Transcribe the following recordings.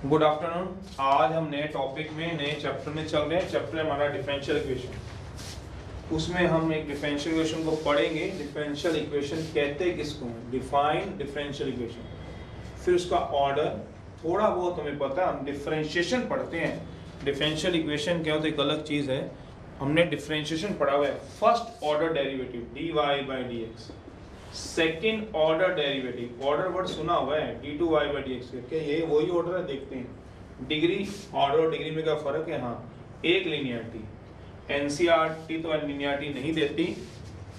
Good afternoon. आज हम नए टॉपिक में नए चैप्टर में चल रहे हैं। चैप्टर हमारा डिफरेंशियल इक्वेशन। उसमें हम एक डिफरेंशियल इक्वेशन को पढ़ेंगे। डिफरेंशियल इक्वेशन कहते किसको हैं? Define differential equation. फिर उसका ऑर्डर थोड़ा बहुत हमें पता है, हम डिफरेंशिएशन पढ़ते हैं। डिफरेंशियल इक्वेशन क्या होता है? एक अलग चीज़ है। हमने डिफरेंशिएशन पढ़ा हुआ है। First order derivative D Y by D X, second order derivative, order word सुना हुआ है, D two Y by D X. क्या ये वही ऑर्डर है? देखते हैं। डिग्री, ऑर्डर और डिग्री में क्या फर्क है? हाँ, एक लिनियरिटी। एनसीईआरटी तो लिनियरिटी नहीं देती,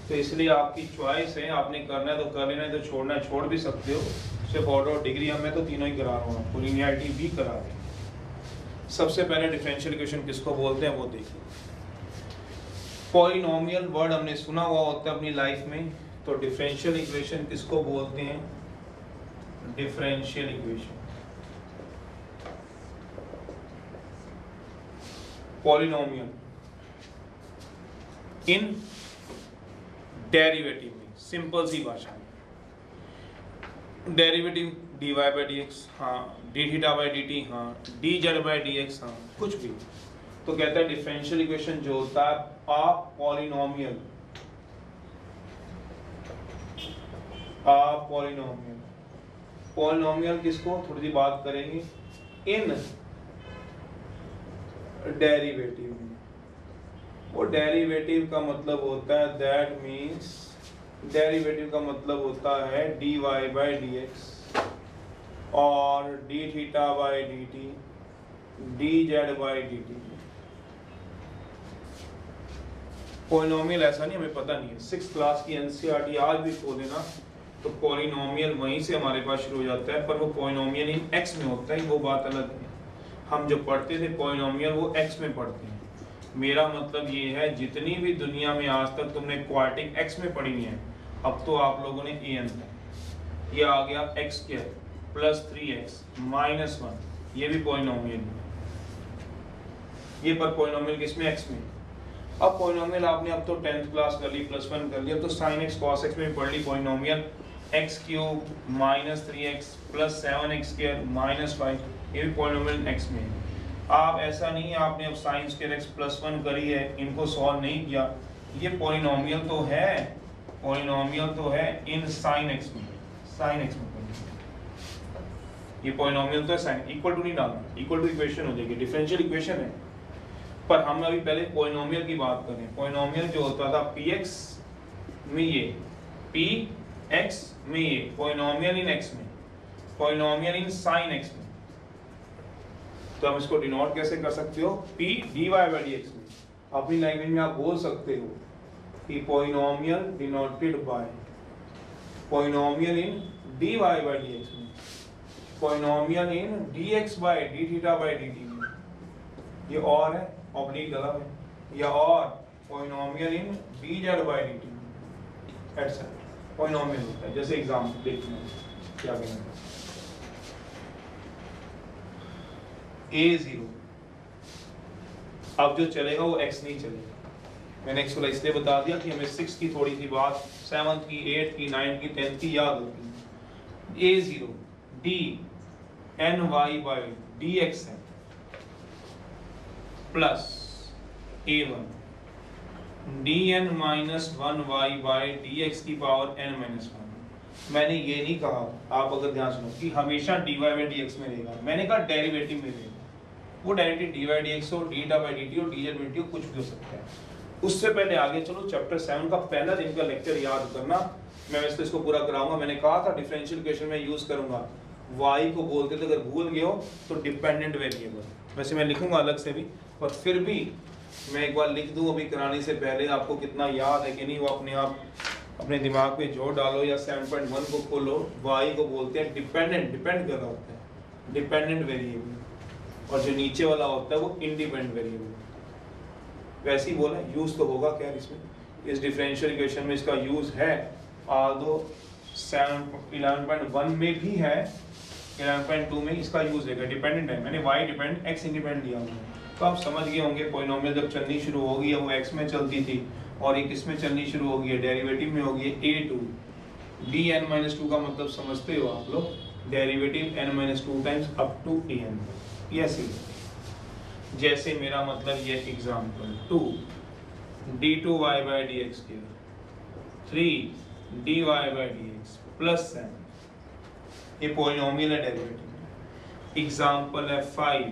तो इसलिए आपकी चॉइस है। आपने करना है तो कर लेना है, तो छोड़ना है छोड़ भी सकते हो। सिर्फ ऑर्डर और डिग्री हमें तो तीनों ही करा रहा हूँ, आपको लिनियरिटी भी करा रहे हैं। सबसे पहले डिफरेंशियल इक्वेशन किसको बोलते हैं वो देखिए। पॉलिनोमियल वर्ड हमने सुना हुआ होता है अपनी लाइफ में, तो डिफरेंशियल इक्वेशन किसको बोलते हैं? Differential equation. Polynomial in derivative में, सिंपल सी भाषा में। Derivative D Y by D X, हाँ, D theta by D T, हाँ, D Z by D X, हाँ, कुछ भी। तो कहता है डिफरेंशियल इक्वेशन जो होता है पॉलिनोमियल, पॉलिनोमियल। पॉलिनोमियल किसको, थोड़ी सी बात करेंगे, इन डेरिवेटिव में। वो डेरिवेटिव का मतलब होता है, दैट मीन्स डेरिवेटिव का मतलब होता है D Y by D X और D theta by D T, D Z by D T. Polynomial ऐसा नहीं, हमें पता नहीं है। 6th क्लास की एनसीईआरटी आज भी खोले ना, तो पॉलिनोमियल वहीं से हमारे पास शुरू हो जाता है, पर वो पॉलिनोमियल इन एक्स में होता है, वो बात अलग है। हम जो पढ़ते थे पॉलिनोमियल वो एक्स में पढ़ते हैं। मेरा मतलब ये है, जितनी भी दुनिया में आज तक तुमने क्वाड्रेटिक एक्स में पढ़ी है, अब तो आप लोगों ने ए एन ये आ गया x square plus 3x minus 1, ये भी पॉलिनोमियल है। ये पर पॉलिनोमियल किसमें? एक्स में। अब पॉलिनोमियल आपने अब तो 10th क्लास कर ली, +1 कर लिया, तो sin x cos x में पढ़ ली polynomial x cube minus 3x plus 7x square minus 5, ये भी पॉलिनोमियल x में है। आप ऐसा नहीं है आपने अब sin स्क्वायर x +1 करी है, इनको सॉल्व नहीं किया, ये पॉलिनोमियल तो है, पॉलिनोमियल तो है इन sin x में, sin x में ये पॉलिनोमियल तो है। sin इक्वल टू नहीं डालना, इक्वल टू इक्वेशन हो जाएगी, डिफरेंशियल इक्वेशन है। पर हम अभी पहले पॉलिनोमियल की बात करें। पॉलिनोमियल जो होता था px में ये, px में ये, पॉलिनोमियल इन x में, पॉलिनोमियल इन sin x में। तो हम इसको डिनोट कैसे कर सकते हो? p dy by dx में। अपनी लैंग्वेज में आप बोल सकते हो कि polynomial denoted by polynomial in dy by dx में, polynomial in dx by d theta by dt में। ये और है, ऑब्लिक गलत है, या और polynomial in dz by dt etcetera polynomial होता है। जैसे एग्जांपल देखते हैं क्या कहना है। a0 अब जो चलेगा वो x नहीं चलेगा। मैंने x वाला इसलिए बता दिया कि हमें 6 की थोड़ी सी बात 7th की, 8th की, 9th की, 10th की याद होती है। a0 d ny by dx है plus a1 dn minus 1y by dx की पावर n माइनस 1। मैंने ये नहीं कहा, आप अगर ध्यान सुनो, कि हमेशा dy बाई dx में रहेगा। मैंने कहा डेरिवेटिव में रहेगा। वो डेरिवेटिव dy बाई dx हो, d बाई dt हो, dz बाई dt हो, कुछ भी हो सकता है। उससे पहले आगे चलो, चैप्टर 7 का पहला दिन का लेक्चर याद करना। मैं वैसे इसको पूरा कराऊंगा। मैंने कहा था डिफरेंशियल इक्वेशन में यूज करूंगा, y को बोलते थे, अगर भूल गए हो तो डिपेंडेंट वेरिएबल। वैसे मैं लिखूंगा अलग से भी, पर फिर भी मैं एक बार लिख दूं अभी कराने से पहले। आपको कितना याद है कि नहीं वो अपने आप अपने दिमाग पे जोर डालो, या 7.1 को खोलो। y को बोलते हैं डिपेंडेंट, डिपेंड कर रहा होता है, डिपेंडेंट वेरिएबल। और जो नीचे वाला होता है वो इंडिपेंडेंट वेरिएबल। वैसे ही बोला, यूज तो होगा क्या इसमें, इस डिफरेंशियल इक्वेशन में इसका यूज है। आल्दो 11.1 में भी है, 11.2 में इसका यूज है, डिपेंडेंट है। मैंने y डिपेंडेंट x इंडिपेंडेंट दिया हुआ है। तो आप समझ गए होंगे पॉलिनोमियल जब चलनी शुरू होगी, वो x में चलती थी और एक इसमें चलनी शुरू होगी, डेरिवेटिव में होगी a2 dn-2 का मतलब समझते हो आप लोग, derivative n-2 times up to an। ये ऐसे जैसे मेरा मतलब ये एग्जाम्पल 2 d2y by dx किया 3 dy by dx प्लस 7 ये पॉलिनोमियल है डेरिवेटिव। एग्जाम्पल है 5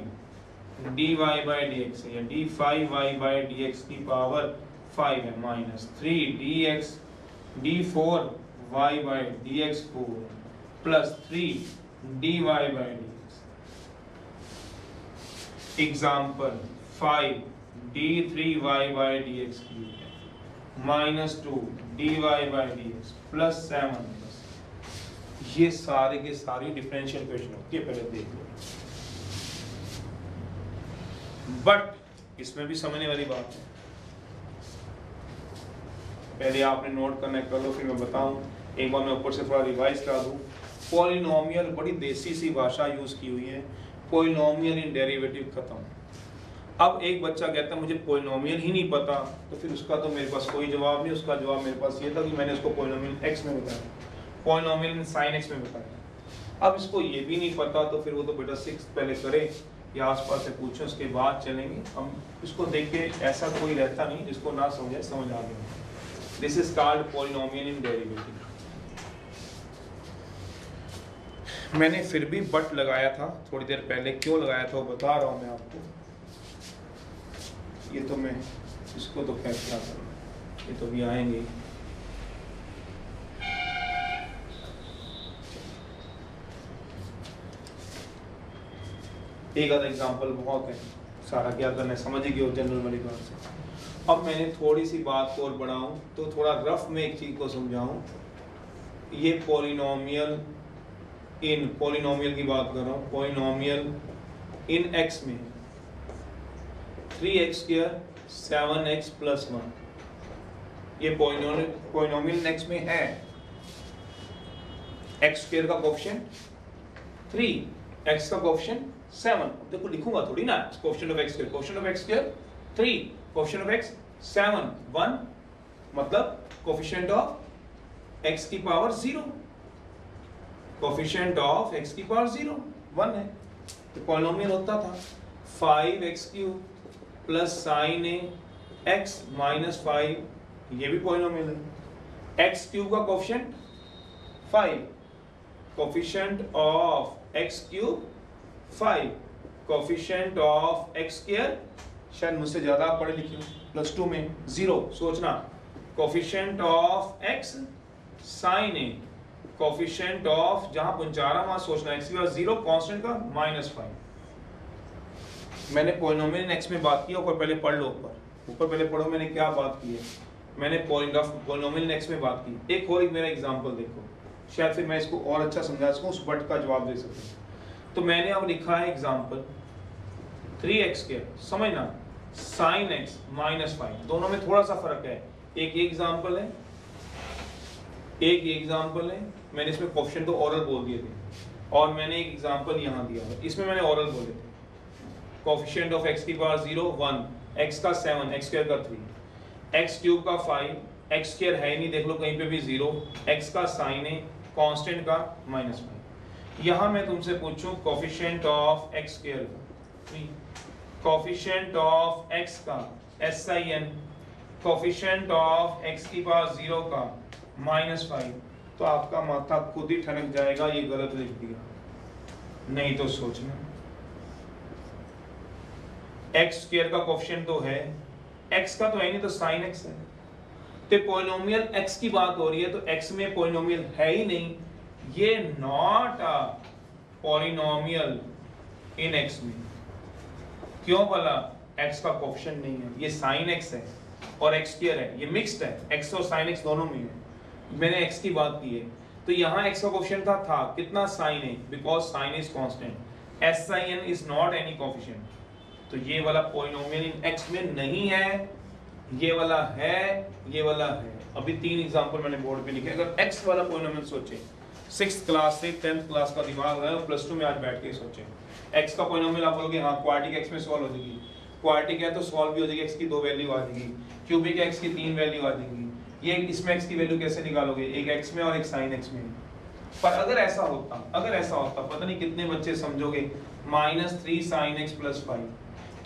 dy by dx या d5y by dx की पावर 5 है minus 3 dx d4y by dx 4 plus 3 dy by dx। Example 5 d3y by dx की minus 2 dy by dx plus 7। ये सारे के सारी डिफरेंशियल इक्वेशन होती है, पहले देख लो। बट इसमें भी समझने वाली बात है, पहले आपने नोट करना कर लो, फिर मैं बताऊं। एक बार मैं ऊपर से थोड़ा रिवाइज करा दूं। पॉलिनोमियल बड़ी देसी सी भाषा यूज की हुई है, पॉलिनोमियल इन डेरिवेटिव खत्म। अब एक बच्चा कहता है मुझे पॉलिनोमियल ही नहीं पता, तो फिर उसका तो मेरे पास कोई जवाब नहीं। उसका जवाब मेरे पास ये था कि मैंने उसको पॉलिनोमियल एक्स में बताया, पॉलिनोमियल इन साइन एक्स में बताया। अब इसको ये भी नहीं पता, तो फिर वो तो बेटा 6 पहले करे या आसपास से पूछे, उसके बाद चलेंगे। हम इसको देख के ऐसा कोई रहता नहीं जिसको ना समझे, समझ आ गया। This is called polynomial in derivative. मैंने फिर भी बट लगाया था थोड़ी देर पहले, क्यों लगाया था वो बता रहा हूं मैं आपको। ये तो मैं इसको तो खैर क्या करूं, ये तो भी आएंगे। एक आधा एग्जांपल बहुत है, सारा क्या करना है समझ गए हो जनरल वाली बात से। अब मैंने थोड़ी सी बात को और बढ़ाऊं तो थोड़ा रफ में एक चीज को समझाऊं। ये पॉलिनोमियल की बात कर रहा हूं, पॉलिनोमियल इन एक्स में 3x स्क्वायर 7x प्लस 1, ये पॉलिनोमियल एक्स में है। x स्क्वायर का कोएफिशिएंट 3, x का कोएफिशिएंट 7। देखो लिखूंगा थोड़ी ना, coefficient of x square, coefficient of x square 3, coefficient of x 7, 1 मतलब कोएफिशिएंट ऑफ x की पावर 0, कोएफिशिएंट ऑफ x की पावर 0 1 है। तो पॉलिनोमियल होता था 5x cube plus sign a x minus 5, ये भी पॉलिनोमियल है। x क्यूब का coefficient 5, coefficient of x cube 5, coefficient of x square, शायद मुझसे ज्यादा आप पढ़े लिखे प्लस 2 में 0 सोचना, coefficient of x sine a, coefficient of जहां पहुंचा रहा वहां सोचना x की पावर 0, कांस्टेंट का माइनस 5। मैंने पॉलिनोमियल एक्स में बात की, ऊपर पहले पढ़ लो, ऊपर पहले पढ़ो मैंने क्या बात की है। मैंने पॉलिनोमियल एक्स में बात की। एक और मेरा एग्जांपल देखो, शायद फिर मैं इसको और अच्छा समझा सकूं, उस बट का जवाब दे सकूं। तो मैंने अब लिखा है एग्जांपल 3x स्क्वायर, समझना sin x माइनस 5, दोनों में थोड़ा सा फर्क है। एक एग्जांपल है, एक एग्जांपल है, मैंने इसमें कोएफिशिएंट तो ओरल बोल दिए थे, और मैंने एक एग्जांपल यहाँ दिया है, इसमें मैंने ओरल बोले थे। कोएफिशिएंट ऑफ x की पावर 0 1, x का 7, x स्क्वायर का 3, x क्यूब का 5, x स्क्वायर है नहीं देख लो कहीं पे भी 0, x का साइन है, कांस्टेंट का माइनस 5। यहाँ मैं तुमसे पूछूं कोएफिशिएंट ऑफ x स्क्वायर का 3, कोएफिशिएंट ऑफ x का sin, कोएफिशिएंट ऑफ x की पावर 0 का माइनस 5, तो आपका माथा खुद ही ठनक जाएगा, ये गलत लिख दिया। नहीं तो सोचना x स्क्वायर का कोएफिशिएंट तो है, x का तो है नहीं, तो sin x है। तो पॉलिनोमियल x की बात हो रही है, तो x में पॉलिनोमियल है ही नहीं, ये not a polynomial in x में। क्यों भला? x का कोएफिशिएंट नहीं है, ये sin x है और x स्क्वायर है, ये मिक्स्ड है, x और sin x दोनों में है। मैंने x की बात की है, तो यहाँ x का कोएफिशिएंट था कितना sin है, because sin is constant, sin is not any coefficient। तो ये वाला पॉलिनोमियल इन x में नहीं है, ये वाला है, ये वाला है। अभी 3 एग्जांपल मैंने बोर्ड पे लिखे। अगर x वाला पॉलिनोमियल सोचे, 6th क्लास से 10th क्लास का दिमाग है और प्लस 2 में आज बैठ के सोचे। x का पॉलिनोमियल आप बोलोगे हाँ क्वाड्रेटिक x में सॉल्व हो जाएगी, क्वाड्रेटिक है तो सॉल्व भी हो जाएगी, x की 2 वैल्यू आ जाएगी, क्यूबिक x की 3 वैल्यू आ जाएगी। ये इसमें x की वैल्यू कैसे निकालोगे, एक x में और एक sin x में। पर अगर ऐसा होता पता नहीं कितने बच्चे समझोगे -3 sin x + 5,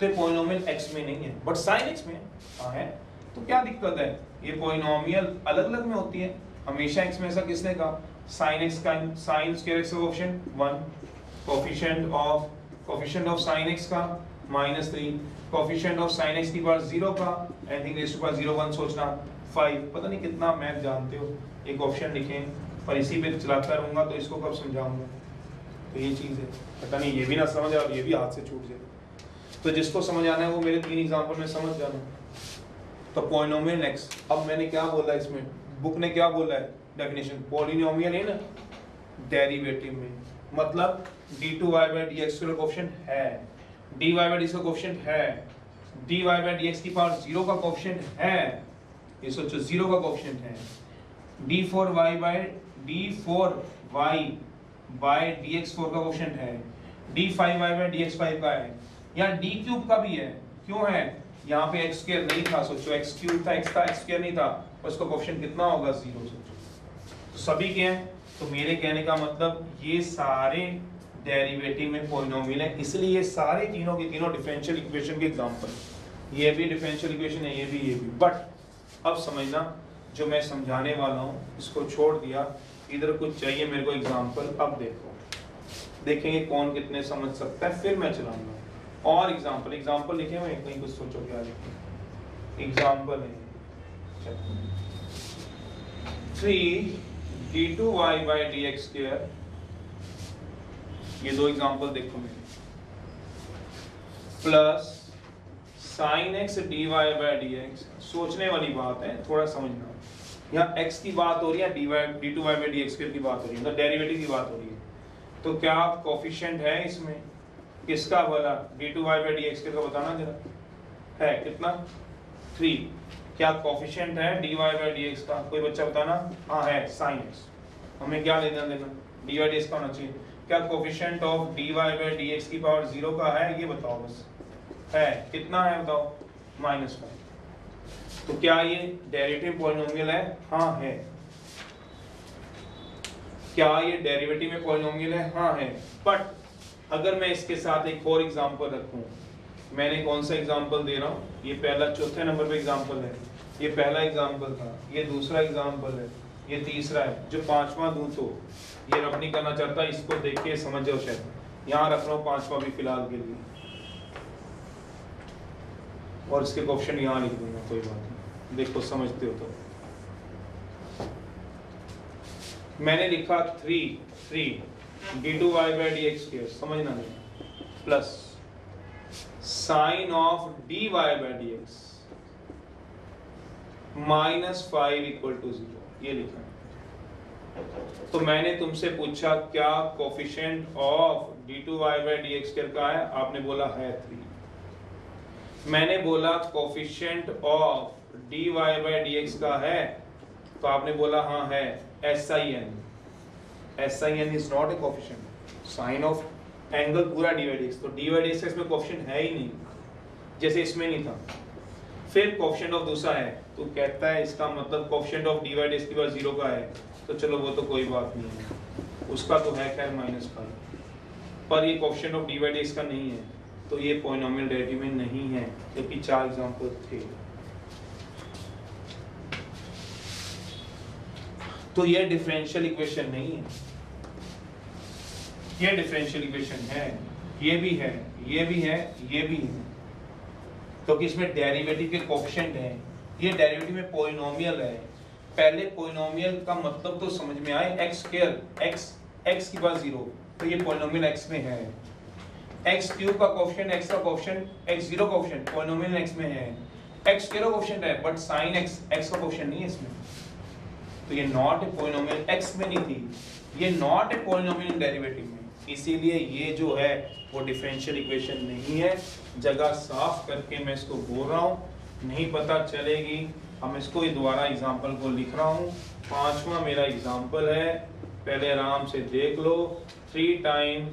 तो ये पॉलिनोमियल x में नहीं है बट sin x में है, तो क्या दिक्कत है? ये पॉलिनोमियल अलग अलग में होती है हमेशा। x में ऐसा किसने कहा? sin x का sin स्क्वायर x का coefficient 1, coefficient of sin x का -3, कोएफिशिएंट ऑफ sin x की पावर 0 का एनीथिंग रेज़ टू पावर 0 1 सोचना 5, पता नहीं कितना मैथ जानते हो। एक ऑप्शन लिखें पर इसी पे चलाता रहूंगा तो इसको कब समझाऊंगा? तो ये चीज़ है, पता नहीं ये भी ना समझ आए और ये भी हाथ से छूट जाए। तो जिसको समझ आना है वो मेरे 3 एग्जांपल में समझ जाना। तो पॉलिनोमियल x, अब मैंने क्या बोला इसमें, बुक ने क्या बोला है डेफिनेशन, पॉलिनोमियल इन डेरिवेटिव में, मतलब d2y/dx का कोएफिशिएंट है, dy/dx का कोएफिशिएंट है, dy/dx की पावर 0 का कोएफिशिएंट है, ये सोचो 0 का कोएफिशिएंट है, d4y/dx4 का कोएफिशिएंट है, d5y/dx5 का है, यहाँ d³ का भी है। क्यों है? यहाँ पे x² नहीं था, सोचो x³ था, x था, x² नहीं था, और इसका कोएफिशिएंट कितना होगा? 0। सोचो तो सभी के हैं। तो मेरे कहने का मतलब ये सारे डेरिवेटिव में पॉलिनोमियल है, इसलिए ये सारे तीनों के तीनों डिफरेंशियल इक्वेशन के एग्जांपल। ये भी डिफरेंशियल इक्वेशन है, ये भी। बट अब समझना, जो मैं समझाने वाला हूँ इसको छोड़ दिया, इधर कुछ चाहिए मेरे को एग्जांपल। अब देखो, देखेंगे कौन कितने समझ सकता है, फिर मैं चलाऊंगा। और एग्जांपल लिखे हुए कहीं, कुछ सोचो क्या लिखे। एग्जांपल है 3 d2y/dx², ये 2 एग्जांपल देखो मेरे, प्लस sin x dy/dx। सोचने वाली बात है, थोड़ा समझना। यहाँ x की बात हो रही है, d2y/dx² की बात हो रही है, मतलब डेरिवेटिव की बात हो रही है। तो क्या कोएफिशिएंट है इसमें? किसका वाला? d2y/dx² का बताना जरा। है कितना? 3। क्या कोएफिशिएंट है dy/dx का? कोई बच्चा बताना। हाँ है, sin x। हमें क्या लेना देना? dy/dx का होना चाहिए। क्या कोएफिशिएंट ऑफ dy/dx की पावर 0 का है? ये बताओ बस। है कितना है बताओ? -5। तो क्या ये डेरिवेटिव पॉलिनोमियल है? हाँ है। क्या ये डेरिवेटिव में पॉलिनोमियल है? हाँ है। बट अगर मैं इसके साथ एक और एग्जांपल रखूं, मैंने कौन सा एग्जांपल दे रहा हूं? ये पहला, चौथे नंबर पे एग्जांपल है, ये पहला एग्जांपल था, ये दूसरा एग्जांपल है, ये तीसरा है। जो पांचवा दूं तो ये रब नहीं करना चाहता, इसको देख के समझ जाओ। शायद यहाँ रख रहा हूँ पांचवा भी फिलहाल के लिए, और इसके कोएफिशिएंट यहाँ लिख दूंगा, कोई बात नहीं, देखो समझते हो तो। मैंने लिखा 3 d2y/dx², समझना नहीं, प्लस sin of dy/dx -5 = 0, ये लिखा। तो मैंने तुमसे पूछा क्या कोएफिशिएंट ऑफ d2y/dx² का है? आपने बोला है 3। मैंने बोला कोएफिशिएंट ऑफ dy/dx का है, तो आपने बोला हाँ है, sin is not a coefficient, sin of angle पूरा dy/dx, तो dy/dx इसमें कोएफिशिएंट है ही नहीं, जैसे इसमें नहीं था। फिर कोएफिशिएंट ऑफ दूसरा है, तो कहता है इसका मतलब कोएफिशिएंट ऑफ dy/dx की बार 0 का है, तो चलो वो तो कोई बात नहीं है, उसका तो है खैर -5, पर ये कोएफिशिएंट ऑफ dy/dx का नहीं है, तो ये पॉलिनोमियल डेरिवेटिव में नहीं है। जबकि 4 एग्जांपल थे। तो ये डिफरेंशियल इक्वेशन नहीं है, ये डिफरेंशियल इक्वेशन है, ये भी है, ये भी है, ये भी है, क्योंकि इसमें डेरिवेटिव के कोएफिशिएंट हैं। ये डेरिवेटिव में पॉलिनोमियल है। पहले पॉलिनोमियल का मतलब तो समझ में आए, x² x की बात 0, तो ये पॉलिनोमियल x में है। x³ का कोएफिशिएंट, x का कोएफिशिएंट, x0 का कोएफिशिएंट पॉलिनोमियल x में है। x² का कोएफिशिएंट है, बट sin x का कोएफिशिएंट नहीं है इसमें, तो ये नॉट ए पॉलिनोमियल x में नहीं थी, ये नॉट ए पॉलिनोमियल डेरिवेटिव में, इसीलिए ये जो है वो डिफरेंशियल इक्वेशन नहीं है। जगह साफ करके मैं इसको बोल रहा हूँ, नहीं पता चलेगी, हम इसको ही दोबारा एग्जांपल को लिख रहा हूँ। पांचवा मेरा एग्जांपल है, पहले आराम से देख लो। 3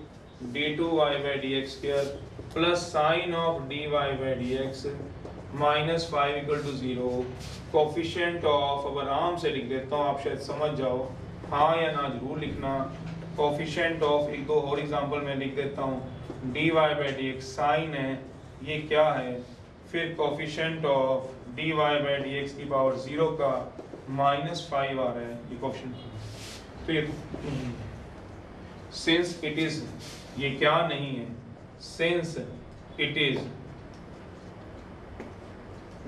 d2y/dx² plus sign of dy/dx -5 = 0, coefficient of, अब आराम से लिख देता हूँ, आप शायद समझ जाओ, हाँ या ना जरूर लिखना। कोफिशिएंट ऑफ, एक दो और एग्जांपल मैं लिख देता हूँ। dy by D X sine है, ये क्या है, फिर coefficient of dy by D X की पावर 0 का -5 आ रहा है, ये कोफिशिएंट। तो ये सिंस इट इज, ये क्या नहीं है, since it is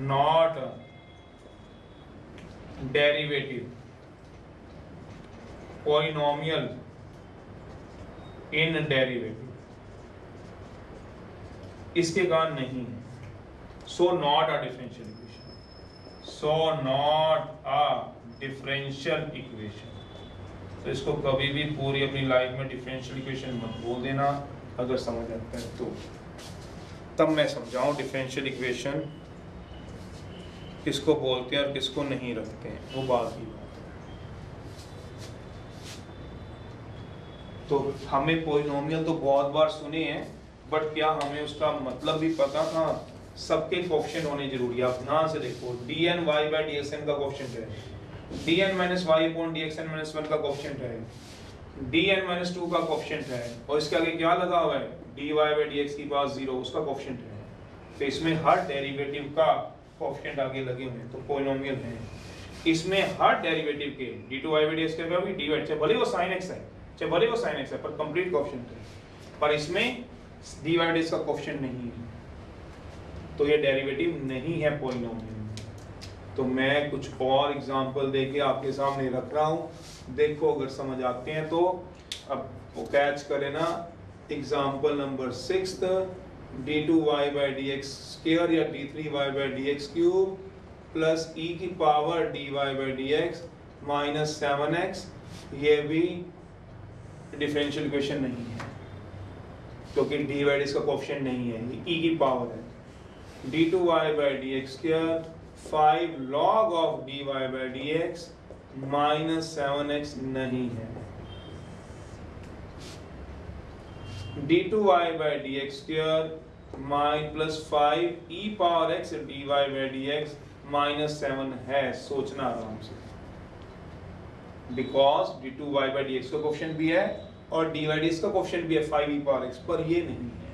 not derivative polynomial in derivative, इसके कारण नहीं है, so not a differential equation, so not a differential equation। तो इसको कभी भी पूरी अपनी लाइफ में डिफरेंशियल इक्वेशन मत बोल देना, अगर समझ आता है तो तब मैं समझाऊं डिफरेंशियल इक्वेशन किसको बोलते हैं और किसको नहीं रखते हैं, वो बात ही। तो हमें पॉलिनोमियल तो बहुत बार सुने हैं, बट क्या हमें उसका मतलब भी पता था? सबके कोएफिशिएंट होने जरूरी है। आप ध्यान से देखो, dn y by dxn का कोएफिशिएंट है, dn minus y upon dxn minus 1 का कोएफिशिएंट है, dn minus 2 का कोएफिशिएंट है, और इसके आगे क्या लगा हुआ है, dy by dx की पावर 0 उसका कोएफिशिएंट है। तो इसमें हर डेरिवेटिव का कोएफिशिएंट आगे लगे हुए हैं, तो पॉलिनोमियल है। इसमें हर डेरिवेटिव के d2y by dx का भी dy, चाहे भले वो sin x है, चाहे भले वो sin x है, पर कंप्लीट कोएफिशिएंट है, पर इसमें dy by dx का कोएफिशिएंट नहीं है, तो ये डेरिवेटिव नहीं है पॉलिनोमियल। तो मैं कुछ और एग्जांपल देके आपके सामने रख रहा हूँ, देखो अगर समझ आते हैं तो। अब वो कैच करें ना, example number 6, d2y by dx square या d3y by dx cube plus e की power dy by dx minus 7x, ये भी डिफरेंशियल इक्वेशन नहीं है, क्योंकि dy by dx का कोएफिशिएंट नहीं है, ये e की पावर है। d2y by dx square 5 log of dy by dx minus 7x नहीं है। d2y by dx square plus 5 e power x dy by dx minus 7 है, सोचना आराम से, बिकॉज d2y by dx का कोएफिशिएंट भी है और dy by dx का कोएफिशिएंट भी है 5 e पावर x, पर ये नहीं है।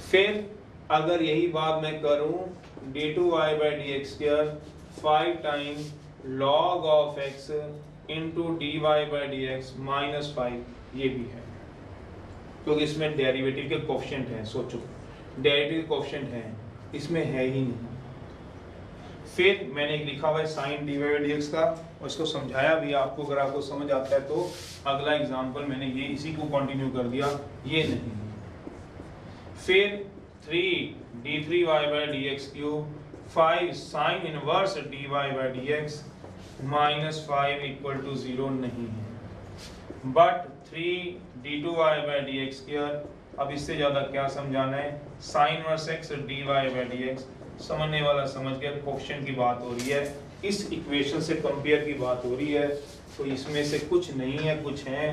फिर अगर यही बात मैं करूं, d2y by dx square 5 time log of x into dy by dx minus 5, ये भी है, क्योंकि इसमें डेरिवेटिव के कोएफिशिएंट हैं। सोचो, डेरिवेटिव कोएफिशिएंट हैं, इसमें है ही नहीं। फिर मैंने एक लिखा हुआ है sin dy by dx का, और इसको समझाया भी आपको, अगर आपको समझ आता है तो। अगला एग्जांपल मैंने ये इसी को कंटिन्यू कर दिया, ये नहीं। फिर 3 d3y by dx cube 5 sin inverse dy by dx minus 5 equal to 0 नहीं है, but 3 d2y by dx square, अब इससे ज्यादा क्या समझाना है, sin inverse x dy by dx, समझने वाला समझ गया, कोएफिशिएंट की बात हो रही है, इस इक्वेशन से कंपेयर की बात हो रही है, तो इसमें से कुछ नहीं है, कुछ हैं,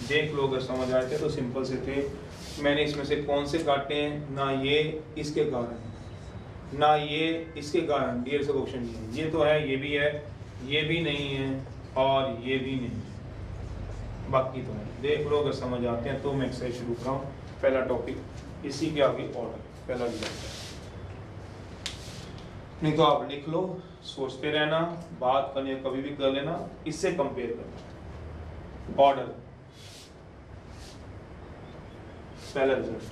देख लो अगर समझ आते तो सिंपल से थे। मैंने इसमें से कौन से काटे हैं, ना ये इसके कारण, ना ये इसके कारण, डी से क्वेश्चन नहीं है, ये तो है, ये भी है, ये भी नहीं है, और ये भी नहीं, बाकी तो है। देख लो अगर समझ आते हैं तो मैं एक्सरसाइज शुरू कर रहा हूँ। पहला टॉपिक, इसी के आगे ऑर्डर, पहला रिजल्ट, नहीं तो आप लिख लो, सोचते रहना, बात करने कभी भी कर लेना, इससे कंपेयर करना। ऑर्डर, पहला रिजल्ट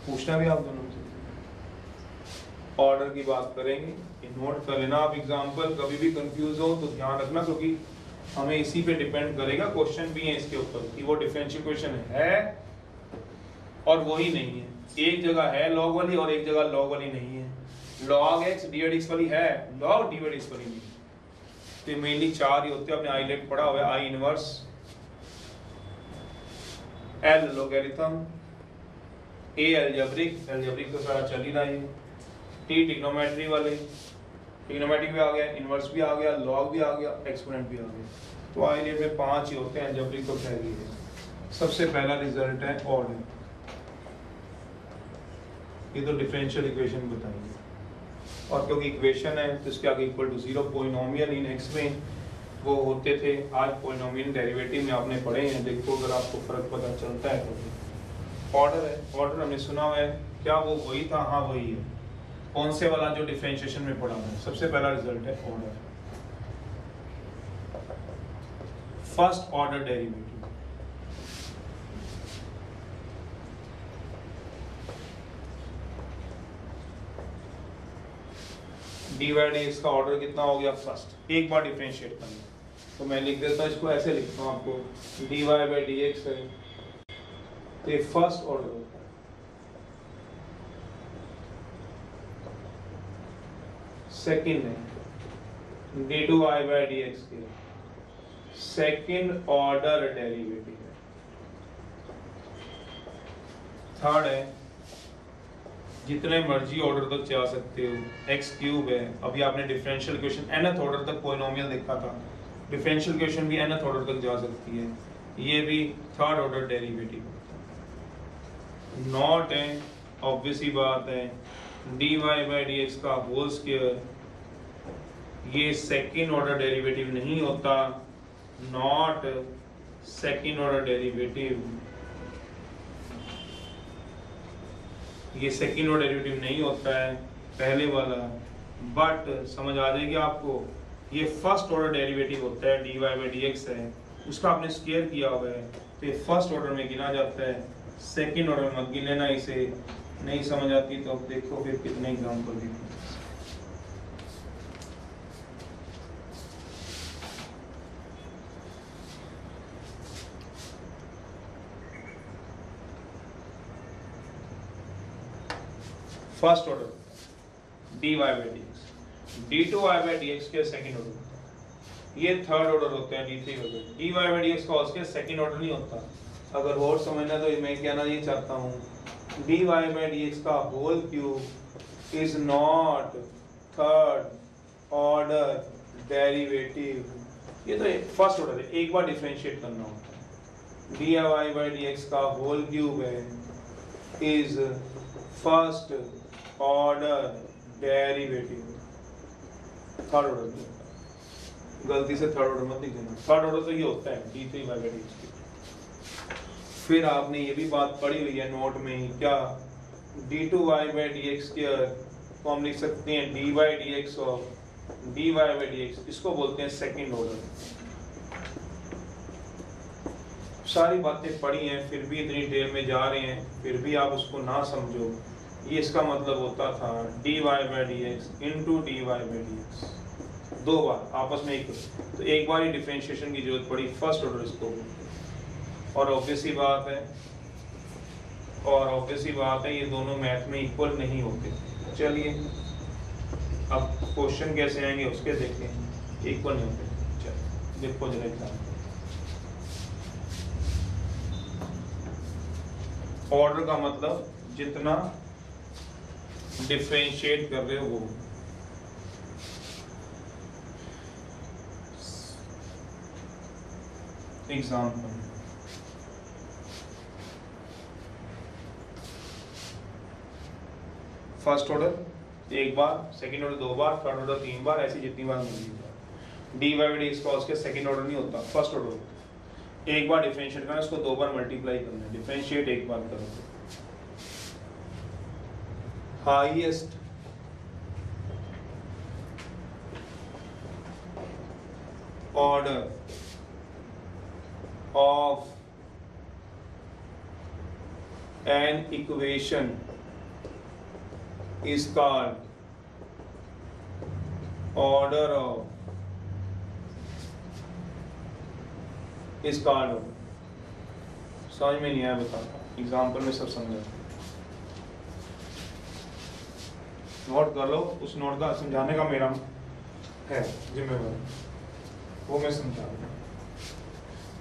पूछना भी आप दोनों से, ऑर्डर की बात करेंगे, ये नोट कर लेना आप। एग्जांपल कभी भी कंफ्यूज हो तो ध्यान रखना, क्योंकि हमें इसी पे डिपेंड करेगा, क्वेश्चन भी है इसके ऊपर कि वो डिफरेंशियल इक्वेशन है और वही नहीं है। एक जगह है लॉग वाली और एक जगह लॉग वाली नहीं है। लॉग एक्स डी एक्स वाली है, लॉग डी एक्स वाली नहीं। तो मेनली चार ही होते हैं, आपने आईलेट पढ़ा हुआ है, आई इनवर्स, एल लोगरिथम, ए एलजेब्रिक, एलजेब्रिक तो सारा चल ही रहा है, टी ट्रिग्नोमेट्री वाले, ट्रिग्नोमेट्री भी आ गया, इनवर्स भी आ गया, लॉग भी आ गया, एक्सपोनेंट भी आ गया। तो आईलेट में 5 ही होते हैं, एलजेब्रिक तो खैर ही है। सबसे पहला रिजल्ट है ऑर्डर, ये तो डिफरेंशियल इक्वेशन बताएंगे, और क्योंकि इक्वेशन है तो इसके आगे equal to 0, polynomial in X में वो होते थे, आज पॉलिनोमियल डेरिवेटिव में आपने पढ़े हैं। देखो अगर आपको फर्क पता चलता है तो। ऑर्डर है, ऑर्डर हमने सुना हुआ है, क्या वो वही था? हाँ वही है। कौन से वाला जो डिफरेंशिएशन में पढ़ा है? सबसे पहला रिजल्ट है order, first order derivative. dy dx का ऑर्डर कितना हो गया? फर्स्ट। एक बार डिफरेंशिएट करना, तो मैं लिख देता हूँ इसको, ऐसे लिखता हूँ आपको, dy dx है तो ये फर्स्ट ऑर्डर होता है। सेकंड है d2y dx के सेकंड ऑर्डर डेरिवेटिव है। थर्ड है, जितने मर्जी ऑर्डर तक जा सकते हो, x क्यूब है। अभी आपने डिफरेंशियल इक्वेशन nth ऑर्डर तक पॉलिनोमियल देखा था, डिफरेंशियल इक्वेशन भी nth ऑर्डर तक जा सकती है, ये भी थर्ड ऑर्डर डेरिवेटिव। नॉट है, ऑब्वियस ही बात है, dy dx का होल स्क्वायर, ये सेकंड ऑर्डर डेरिवेटिव नहीं होता, नॉट सेकंड ऑर्डर डेरिवेटिव, ये सेकंड ऑर्डर डेरिवेटिव नहीं होता है पहले वाला। बट समझ आ जाएगी आपको, ये फर्स्ट ऑर्डर डेरिवेटिव होता है, dy dx है, उसका आपने स्क्वायर किया हुआ है तो ये फर्स्ट ऑर्डर में गिना जाता है, सेकंड ऑर्डर में मत गिने ना। इसे नहीं समझ आती तो अब देखो फिर कितने एग्जांपल देखो। First order dy dx, d2y dx के सेकंड ऑर्डर, ये थर्ड ऑर्डर होते हैं d3 वगैरह। dy dx का उसके सेकंड ऑर्डर नहीं होता। अगर और समझना तो मैं कहना ये चाहता हूँ, dy dx का whole cube is not third order derivative. ये तो फर्स्ट ऑर्डर है, एक बार डिफरेंशिएट करना होता है। dy dx का होल क्यूब है is first order derivative, third order नहीं होता। गलती से थर्ड ऑर्डर मत लिख देना, थर्ड ऑर्डर तो ये होता है d3 dx। फिर आपने ये भी बात पढ़ी हुई है नोट में ही, क्या d2y dx को हम लिख सकते हैं dy dx और dy dx, इसको बोलते हैं सेकंड ऑर्डर। सारी बातें पढ़ी हैं फिर भी इतनी डिटेल में जा रहे हैं, फिर भी आप उसको ना समझो, ये इसका मतलब होता था dy dx into dy dx, दो बार आपस में एक, तो एक बार ही डिफरेंशिएशन की जरूरत पड़ी, फर्स्ट ऑर्डर इसको। और ऑब्वियस ही बात है, ये दोनों मैथ में इक्वल नहीं होते। चलिए अब क्वेश्चन कैसे आएंगे उसके देखें, इक्वल नहीं होते। चलिए देखो जरा एग्जाम्पल। ऑर्डर का मतलब जितना डिफरेंशिएट कर रहे हो वो। एग्जाम्पल, फर्स्ट ऑर्डर एक बार, सेकंड ऑर्डर दो बार, थर्ड ऑर्डर तीन बार, ऐसी जितनी बार मिलेगी। डी वाई डी इसका उसके सेकंड ऑर्डर नहीं होता, फर्स्ट ऑर्डर होता है। एक बार डिफरेंशिएट करना, इसको दो बार मल्टीप्लाई करना है, डिफरेंशिएट एक बार करो। Highest order of an equation is called order of समझ में नहीं आया बताता, एग्जाम्पल में सब समझा। नोट कर लो, उस नोट का समझाने का मेरा है जिम्मेवारी, वो मैं समझा रहा हूँ।